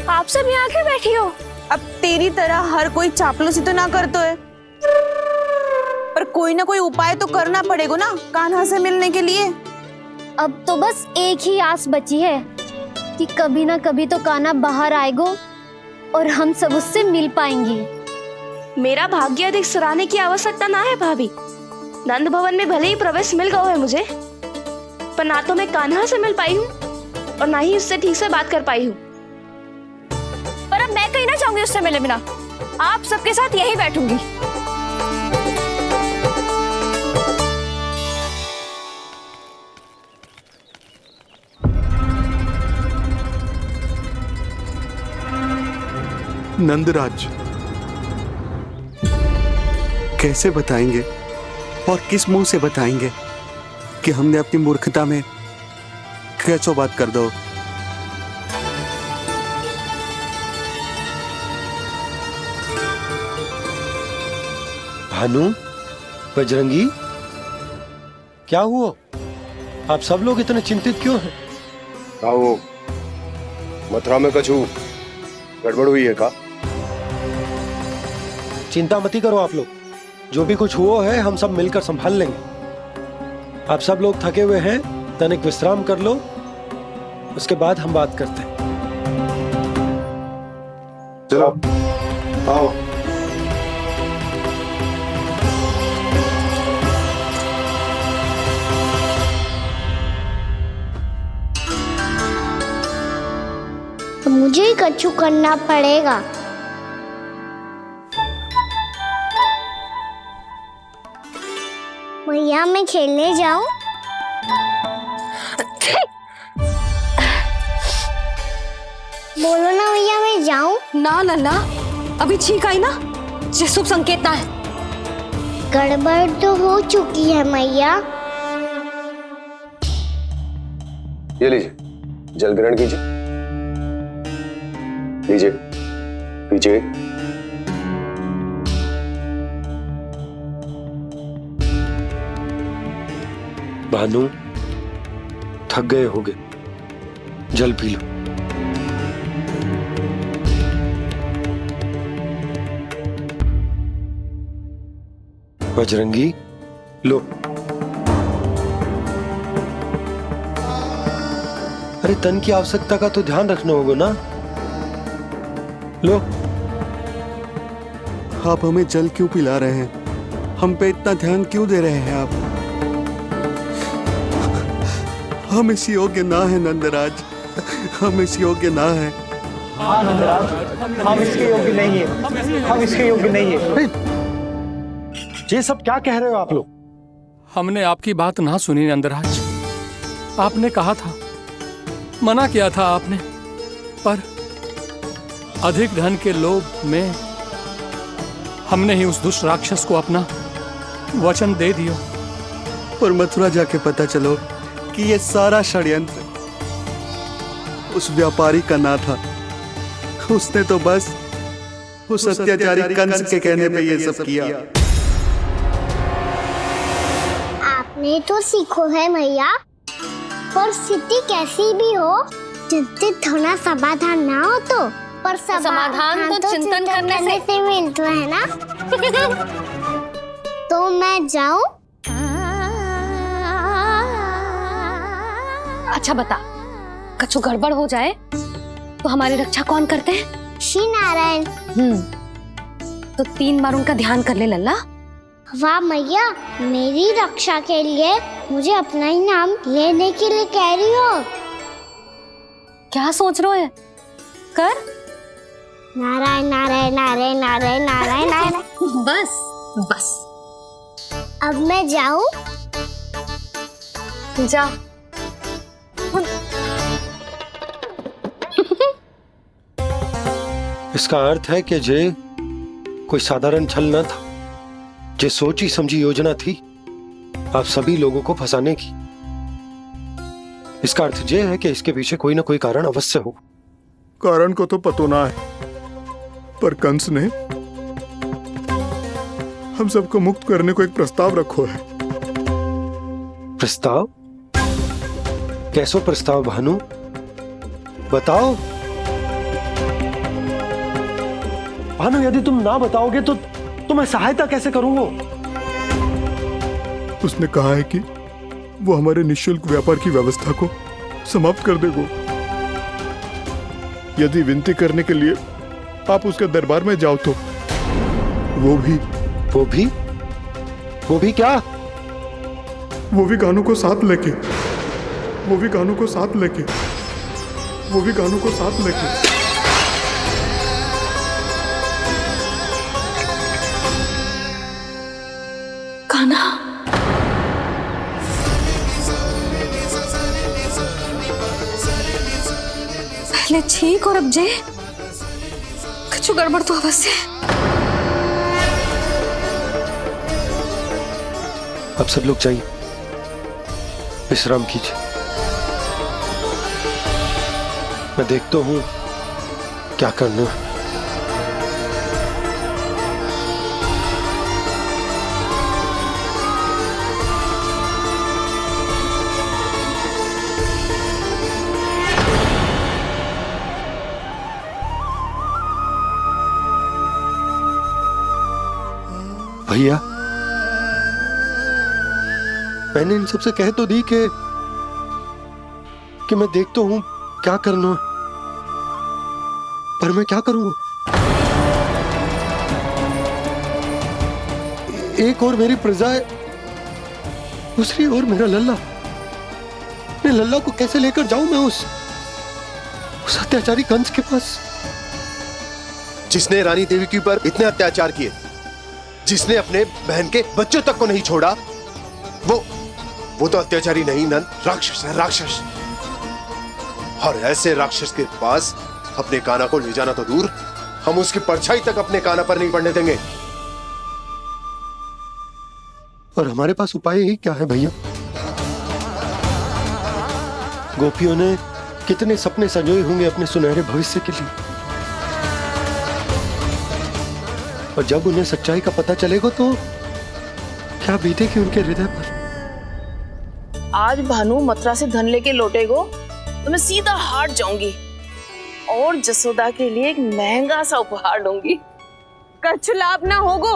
आप सब यहाँ क्यों बैठी हो? अब तेरी तरह हर कोई चापलूसी तो ना करतो है, पर कोई ना कोई उपाय तो करना पड़ेगा ना कान्हा से मिलने के लिए। अब तो बस एक ही आस बची है कि कभी ना कभी तो कान्हा बाहर आएगा और हम सब उससे मिल पाएंगे। मेरा भाग्य अधिक सराहने की आवश्यकता ना है भाभी। नंद भवन में भले ही प्रवेश मिल गया है मुझे, पर ना तो मैं कान्हा से मिल पाई हूँ और ना ही उससे ठीक से बात कर पाई हूँ। पर अब मैं कहीं ना चाहूंगी उससे मिले बिना। आप सबके साथ यहीं बैठूंगी। नंदराज, कैसे बताएंगे और किस मुंह से बताएंगे कि हमने अपनी मूर्खता में कैसो बात कर दो। भानु, बजरंगी, क्या हुआ? आप सब लोग इतने चिंतित क्यों हैं? वो मथुरा में कछु गड़बड़ हुई है का? चिंता मत करो आप लोग, जो भी कुछ हुआ है हम सब मिलकर संभाल लेंगे। आप सब लोग थके हुए हैं, तनिक विश्राम कर लो, उसके बाद हम बात करते हैं। चलो आओ। तो मुझे ही कछु करना पड़ेगा। भैया मैं खेलने जाऊं? बोलो ना भैया मैं जाऊं? ना लल्ला, अभी छींक आई ना, ये शुभ संकेत ना है। गड़बड़ तो हो चुकी है मैया। ये लीजिए, जल ग्रहण कीजिए। लीजिए, पीजिए। भानु, थक गए होगे, जल पी लो। बजरंगी, लो। अरे तन की आवश्यकता का तो ध्यान रखना होगा ना, लो। आप हमें जल क्यों पिला रहे हैं? हम पे इतना ध्यान क्यों दे रहे हैं आप? हम इस योग्य ना है नंदराज, हम इस योग्य ना है। हाँ नंदराज, हम इसके योग्य नहीं है, हम इसके योग्य नहीं है। ये सब क्या कह रहे हो आप लोग? हमने आपकी बात ना सुनी नंदराज। आपने कहा था, मना किया था आपने, पर अधिक धन के लोभ में हमने ही उस दुष्ट राक्षस को अपना वचन दे दिया। और मथुरा जाके पता चलो कि ये सारा षड्यंत्र उस व्यापारी का ना था। उसने तो बस उस अत्याचारी कंस के कहने पे ये सब किया। आपने तो सीखो है भैया, पर स्थिति कैसी भी हो, चिंतित होना समाधान ना हो तो, पर समाधान तो चिंतन करने से मिलता है ना। तो मैं जाऊं? अच्छा बता, कछु गड़बड़ हो जाए तो हमारी रक्षा कौन करते हैं? श्री नारायण। तो 3 बार उनका ध्यान कर ले लल्ला। वाह मैया, मेरी रक्षा के लिए मुझे अपना ही नाम लेने के लिए कह रही हो? क्या सोच रहे हो? कर। नारायण नारायण नारायण नारायण नारायण नारायण। बस बस। अब मैं जाऊं? जा। इसका अर्थ है कि जे कोई साधारण छल न था, जे सोची समझी योजना थी आप सभी लोगों को फंसाने की। इसका अर्थ ये है कि इसके पीछे कोई ना कोई कारण अवश्य हो। कारण को तो पतो ना है, पर कंस ने हम सबको मुक्त करने को एक प्रस्ताव रखो है। प्रस्ताव? कैसो प्रस्ताव भानु, बताओ। भानु, यदि तुम ना बताओगे तो मैं सहायता कैसे करूंगा? उसने कहा है कि वो हमारे निःशुल्क व्यापार की व्यवस्था को समाप्त कर देगा यदि विनती करने के लिए आप उसके दरबार में जाओ तो। वो भी क्या? वो भी गानों को साथ लेके, वो भी गानों को साथ लेके, वो भी गानों को साथ लेके। कान्हा, पहले छींक और अब जे, कुछ गड़बड़ तो अवश्य है। अब सब लोग जाइए, विश्राम कीजिए। मैं देखता हूं क्या करना है। भैया, मैंने इन सबसे कह तो दी कि मैं देखता हूं क्या करना है, पर मैं क्या करूंगा? एक और मेरी प्रजा है, दूसरी ओर मेरा लल्ला। मैं लल्ला को कैसे लेकर जाऊं मैं उस अत्याचारी कंस के पास, जिसने रानी देवी के ऊपर इतने अत्याचार किए, जिसने अपने बहन के बच्चों तक को नहीं छोड़ा, वो तो अत्याचारी नहीं नंद, राक्षस है, राक्षस। और ऐसे राक्षस के पास अपने कान्हा को ले जाना तो दूर, हम उसकी परछाई तक अपने कान्हा पर नहीं पड़ने देंगे। और हमारे पास उपाय ही क्या है भैया? गोपियों ने कितने सपने संजोए होंगे अपने सुनहरे भविष्य के लिए, और जब उन्हें सच्चाई का पता चलेगा तो क्या बीतेगी उनके हृदय पर। आज भानु मथुरा से धन लेके लौटेगो तो मैं सीधा हाट जाऊंगी और जसोदा के लिए एक महंगा सा उपहार लूंगी। कछु लाभ ना होगो।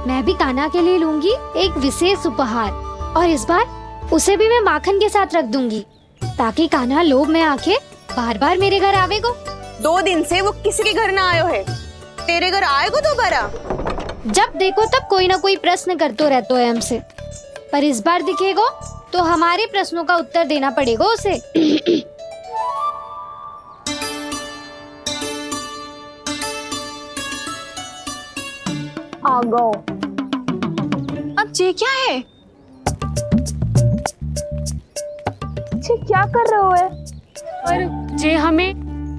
मैं भी कान्हा के लिए लूंगी एक विशेष उपहार, और इस बार उसे भी मैं माखन के साथ रख दूंगी, ताकि कान्हा लोभ में आके बार बार मेरे घर आवेगो। 2 दिन से वो किसी के घर ना आयो है, तेरे घर आएगो दोबारा? जब देखो तब कोई ना कोई प्रश्न करते रहते है हमसे, पर इस बार दिखेगो तो हमारे प्रश्नों का उत्तर देना पड़ेगा उसे। आ गो। अब ये क्या है? ये क्या कर रहे हो है? और जे हमें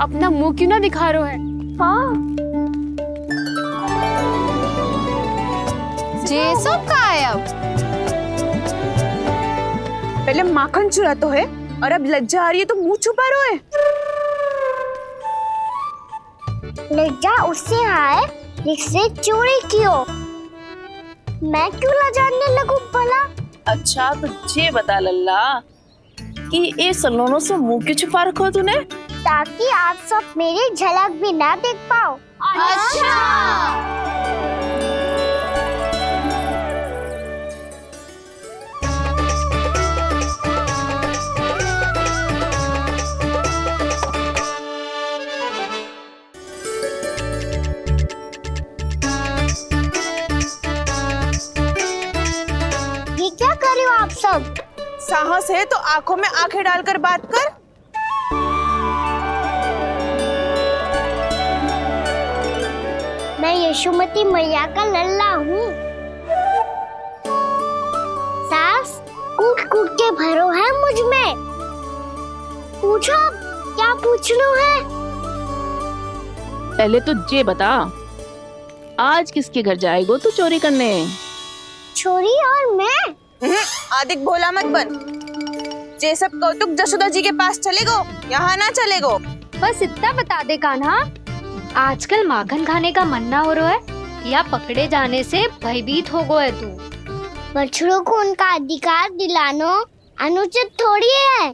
अपना मुंह क्यों ना दिखा रहे है? हाँ, जे सब का है अब? पहले माखन चुरा तो है, और अब लज्जा आ रही है तो मुंह छुपा रहे है। लज्जा उससे आए जिसने चोरी की हो। मैं क्यों लजाने लगूं भला? अच्छा तो ये बता लल्ला कि ये सलोनों से मुंह क्यों छुपा रखा तूने? ताकि आप सब मेरी झलक भी ना देख पाओ। अच्छा। ये क्या कर रहे हो आप सब? साहस है तो आंखों में आंखें डालकर बात कर। मैं यशोमती मैया का लल्ला हूँ। सास कूट कूट के भरो है मुझ में। पूछो क्या पूछना है? पहले तो ये बता, आज किसके घर जाएगो तू चोरी करने? चोरी और मैं? आदिक भोला मत बन। ये सब कौतुक जसोदा जी के पास चलेगो, यहाँ ना चलेगो। बस इतना बता दे कान्हा, आजकल माखन खाने का मन ना हो रहा है या पकड़े जाने से भयभीत हो गए तू? बछड़ों को उनका अधिकार दिलाना अनुचित थोड़ी है।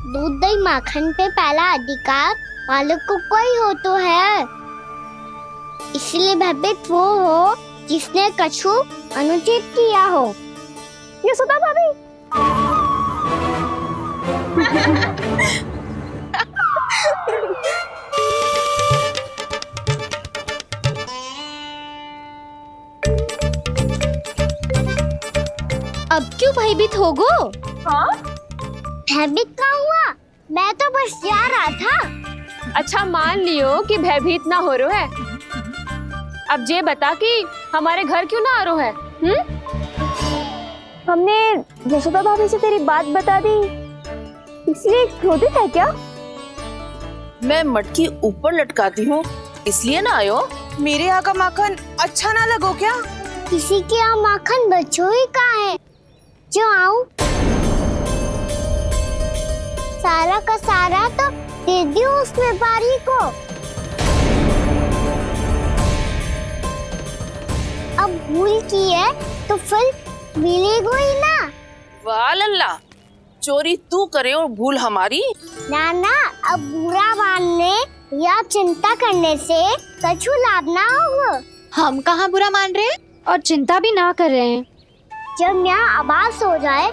दूध दही माखन पे पहला अधिकार मालिक को कोई हो तो है। इसलिए भयभीत वो हो जिसने कछु अनुचित किया हो। यशोदा भाभी। अब क्यों भयभीत हो गो? हाँ? भयभीत क्या हुआ? मैं तो बस जा रहा था। अच्छा मान लियो कि भयभीत ना हो रहा है, अब ये बता कि हमारे घर क्यों ना आ रहा है? हमने यशोदा भाभी से तेरी बात बता दी, इसलिए क्रोधित है क्या? मैं मटकी ऊपर लटकाती हूँ इसलिए ना आयो? मेरे यहाँ का माखन अच्छा ना लगो क्या? किसी के यहाँ माखन बचो ही कहाँ है? जो आऊं? सारा का सारा तो दे दियो उस व्यापारी को। अब भूल की है तो फल मिलेगा ही ना। वाह लल्ला, चोरी तू करे और भूल हमारी। नाना, अब बुरा मानने या चिंता करने से कछु लाभ ना होगा। हम कहाँ बुरा मान रहे हैं और चिंता भी ना कर रहे हैं। जब यहाँ आवाज हो जाए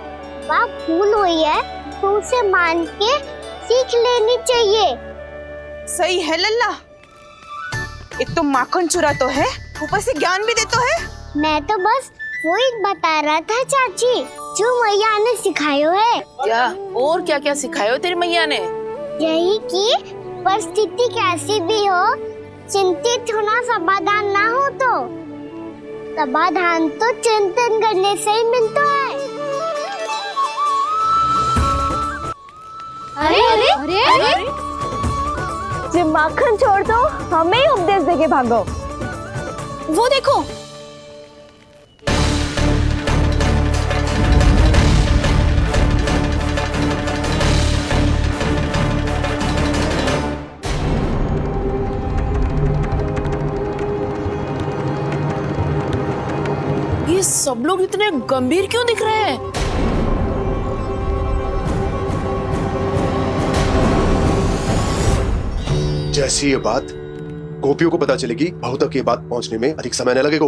वहाँ भूल हुई है तो उसे मान के सीख लेनी चाहिए। सही है लल्ला, एक तो माखन चुरा तो है, ऊपर से ज्ञान भी दे तो है। मैं तो बस वही बता रहा था चाची, जो मैया ने सिखायो है। क्या और क्या क्या सिखायो तेरी मैया ने? यही कि परिस्थिति कैसी भी हो, चिंतित होना समाधान ना हो तो समाधान तो चिंतन करने से ही मिलता है। अरे अरे अरे, अरे? जब माखन छोड़ दो, हमें ही उपदेश देके भागो। वो देखो, ये सब लोग इतने गंभीर क्यों दिख रहे हैं? जैसी ये बात गोपियों को पता चलेगी, बहू तक ये बात पहुंचने में अधिक समय न लगेगा।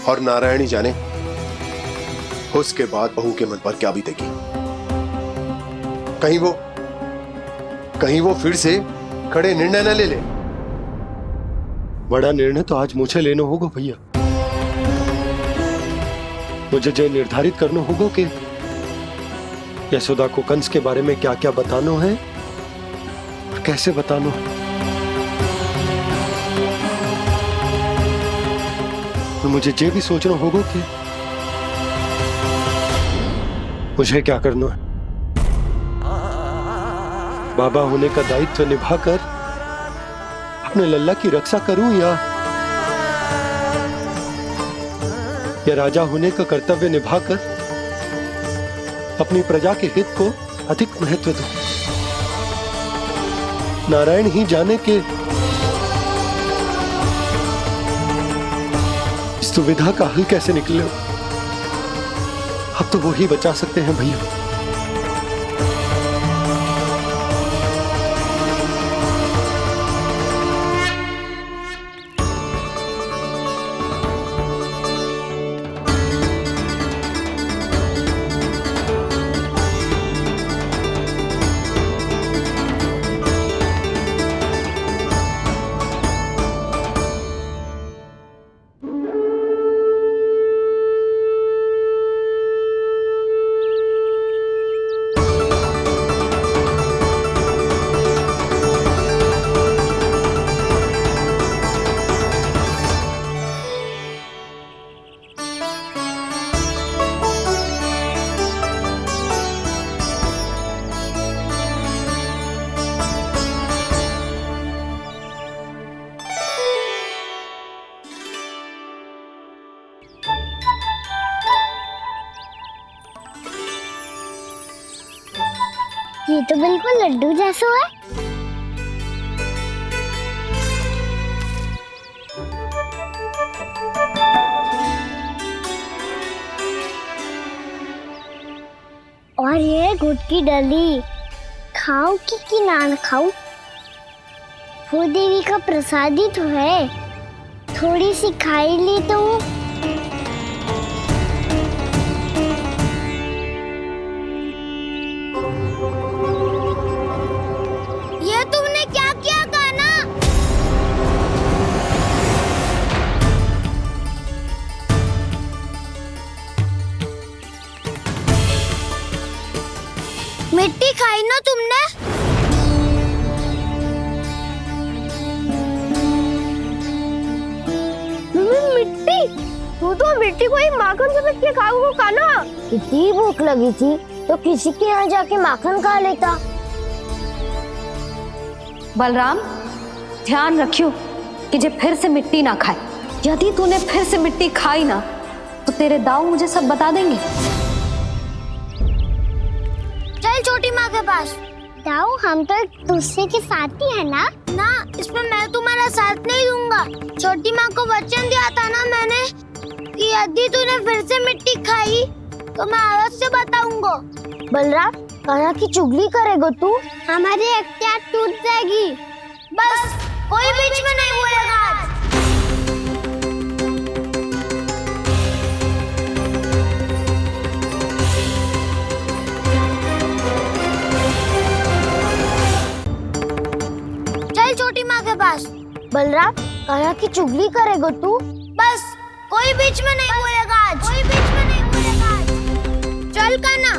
और नारायणी जाने उसके बाद बहू के मन पर क्या बीतेगी। कहीं वो फिर से खड़े निर्णय न ले ले। बड़ा निर्णय तो आज मुझे लेना होगा भैया। मुझे जो निर्धारित करना होगा कि यशोदा को कंस के बारे में क्या क्या बताना है और कैसे बताना है। तो मुझे ये भी सोचना होगा कि मुझे क्या करना है। बाबा होने का दायित्व निभाकर अपने लल्ला की रक्षा करूं या राजा होने का कर्तव्य निभाकर अपनी प्रजा के हित को अधिक महत्व दूं। नारायण ही जाने के इस दुविधा का हल कैसे निकले। अब तो वो ही बचा सकते हैं भैया। ये तो बिल्कुल लड्डू जैसा है। और ये गुड़ की डली खाऊं कि ना खाऊं? वो देवी का प्रसाद ही तो है, थोड़ी सी खाई ली तो। ये तुमने क्या किया कान्हा? मिट्टी खाई ना तुमने? मिट्टी? तू तो मिट्टी को ही माखन समझ के खाओगे कान्हा। इतनी भूख लगी थी तो किसी के यहाँ जाके माखन खा लेता। बलराम, ध्यान रखियो कि जे फिर से मिट्टी ना खाए। यदि तूने फिर से मिट्टी खाई ना तो तेरे दाऊ मुझे सब बता देंगे। चल छोटी माँ के पास। दाऊ, हम तो एक दूसरे के साथी है ना? ना, इसमें मैं तुम्हारा साथ नहीं दूंगा। छोटी माँ को वचन दिया था ना मैंने कि यदि तूने फिर से मिट्टी खाई तो मैं अवश्य बताऊंगा। बलराम, कान्हा की चुगली करेगा तू? हमारी अख्तियार टूट जाएगी। बस कोई बीच में नहीं बोलेगा आज। चल छोटी माँ के पास। बलराम, कान्हा की चुगली करेगा तू? बस कोई बीच में नहीं बोलेगा आज। कोई बीच में नहीं बोलेगा आज। चल कान्हा।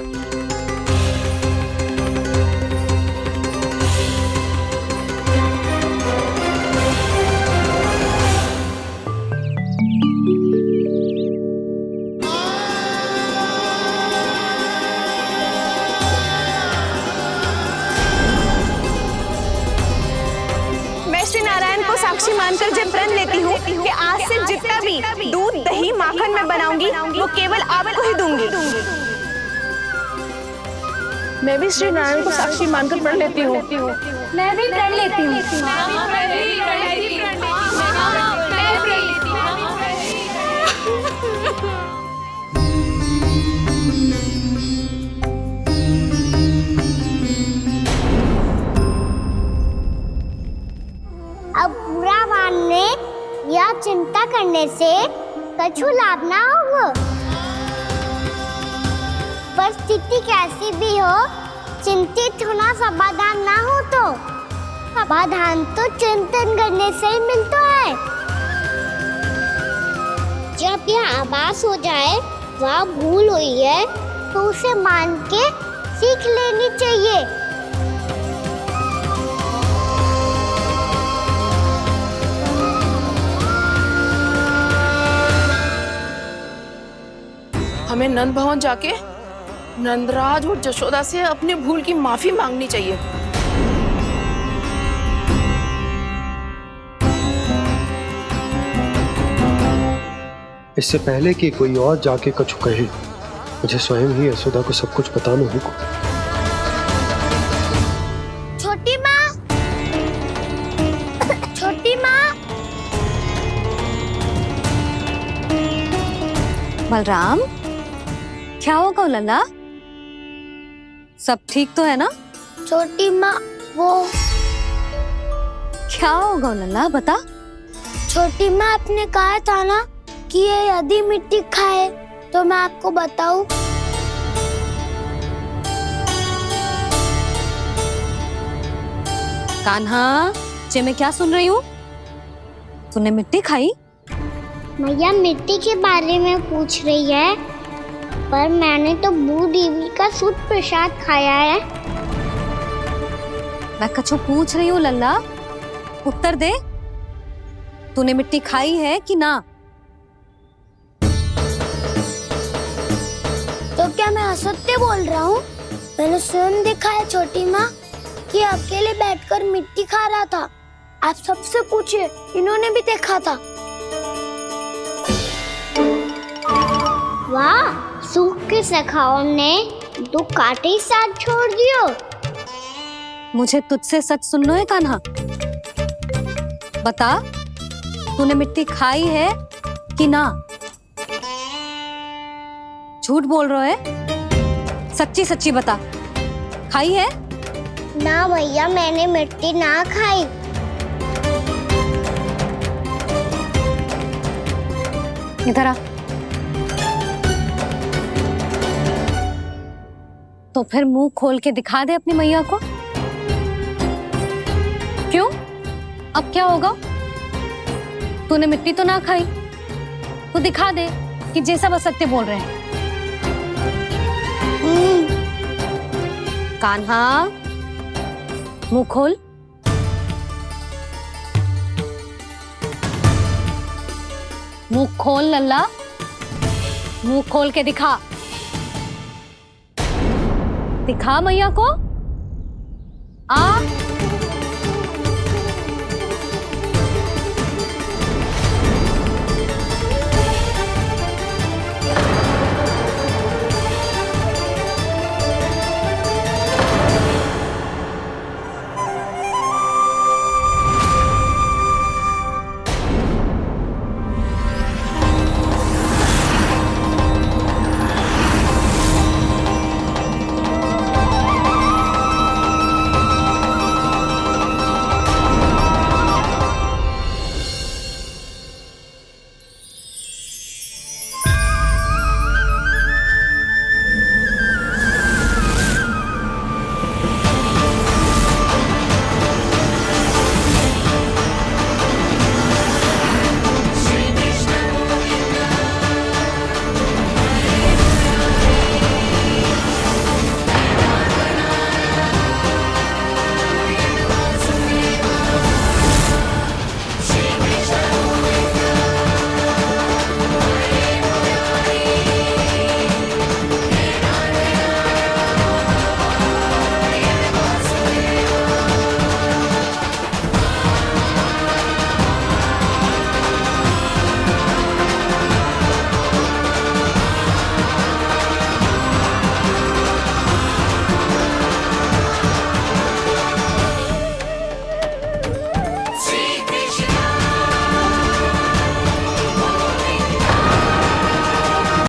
मैं श्री नारायण को साक्षी मानकर जब प्रण लेती हूँ कि आज से जितना भी दूध, दही, माखन मैं बनाऊंगी वो केवल आपको ही दूंगी। मैं भी श्री नारायण को साक्षी मानकर प्रण लेती हूँ। मैं भी प्रण लेती हूँ। अब बुरा मानने या चिंता करने से कछु लाभ ना होगा। परिस्थिति कैसी भी हो, चिंतित होना समाधान ना हो तो समाधान तो चिंतन करने से ही मिलता है। जब यह आभास हो जाए वह भूल हुई है तो उसे मान के सीख लेनी चाहिए। हमें नंद भवन जाके नंदराज और जशोदा से अपनी भूल की माफी मांगनी चाहिए। इससे पहले कि कोई और जाके कछु कहे, मुझे स्वयं ही यशोदा को सब कुछ बताना होगा। छोटी माँ, छोटी माँ। बलराम, क्या होगा लल्ला? सब ठीक तो है ना? छोटी माँ, वो क्या होगा लल्ला, बता। छोटी माँ, आपने कहा था ना कि ये यदि मिट्टी खाए तो मैं आपको बताऊं। कान्हा, जे मैं क्या सुन रही हूँ? तूने मिट्टी खाई? मैया मिट्टी के बारे में पूछ रही है, पर मैंने तो भू देवी का शुद्ध प्रसाद खाया है। मैं कछु पूछ रही हूँ लल्ला, उत्तर दे। तूने मिट्टी खाई है कि ना? तो क्या मैं असत्य बोल रहा हूँ? मैंने स्वयं देखा है छोटी माँ कि अकेले बैठकर मिट्टी खा रहा था। आप सबसे पूछिए, इन्होंने भी देखा था। वाह, सूख के सखाओं ने दो कांटे ही साथ छोड़ दियो। मुझे तुझसे सच सुनना है कान्हा। बता, तूने मिट्टी खाई है कि ना? झूठ बोल रहा है, सच्ची सच्ची बता, खाई है? ना भैया, मैंने मिट्टी ना खाई। इधर आ। तो फिर मुंह खोल के दिखा दे अपनी मैया को। क्यों? अब क्या होगा? तूने मिट्टी तो ना खाई, तो दिखा दे कि जे सब असत्य बोल रहे हैं। कान्हा, मुंह खोल। मुंह खोल लल्ला, मुंह खोल के दिखा। दिखा मैया को। आ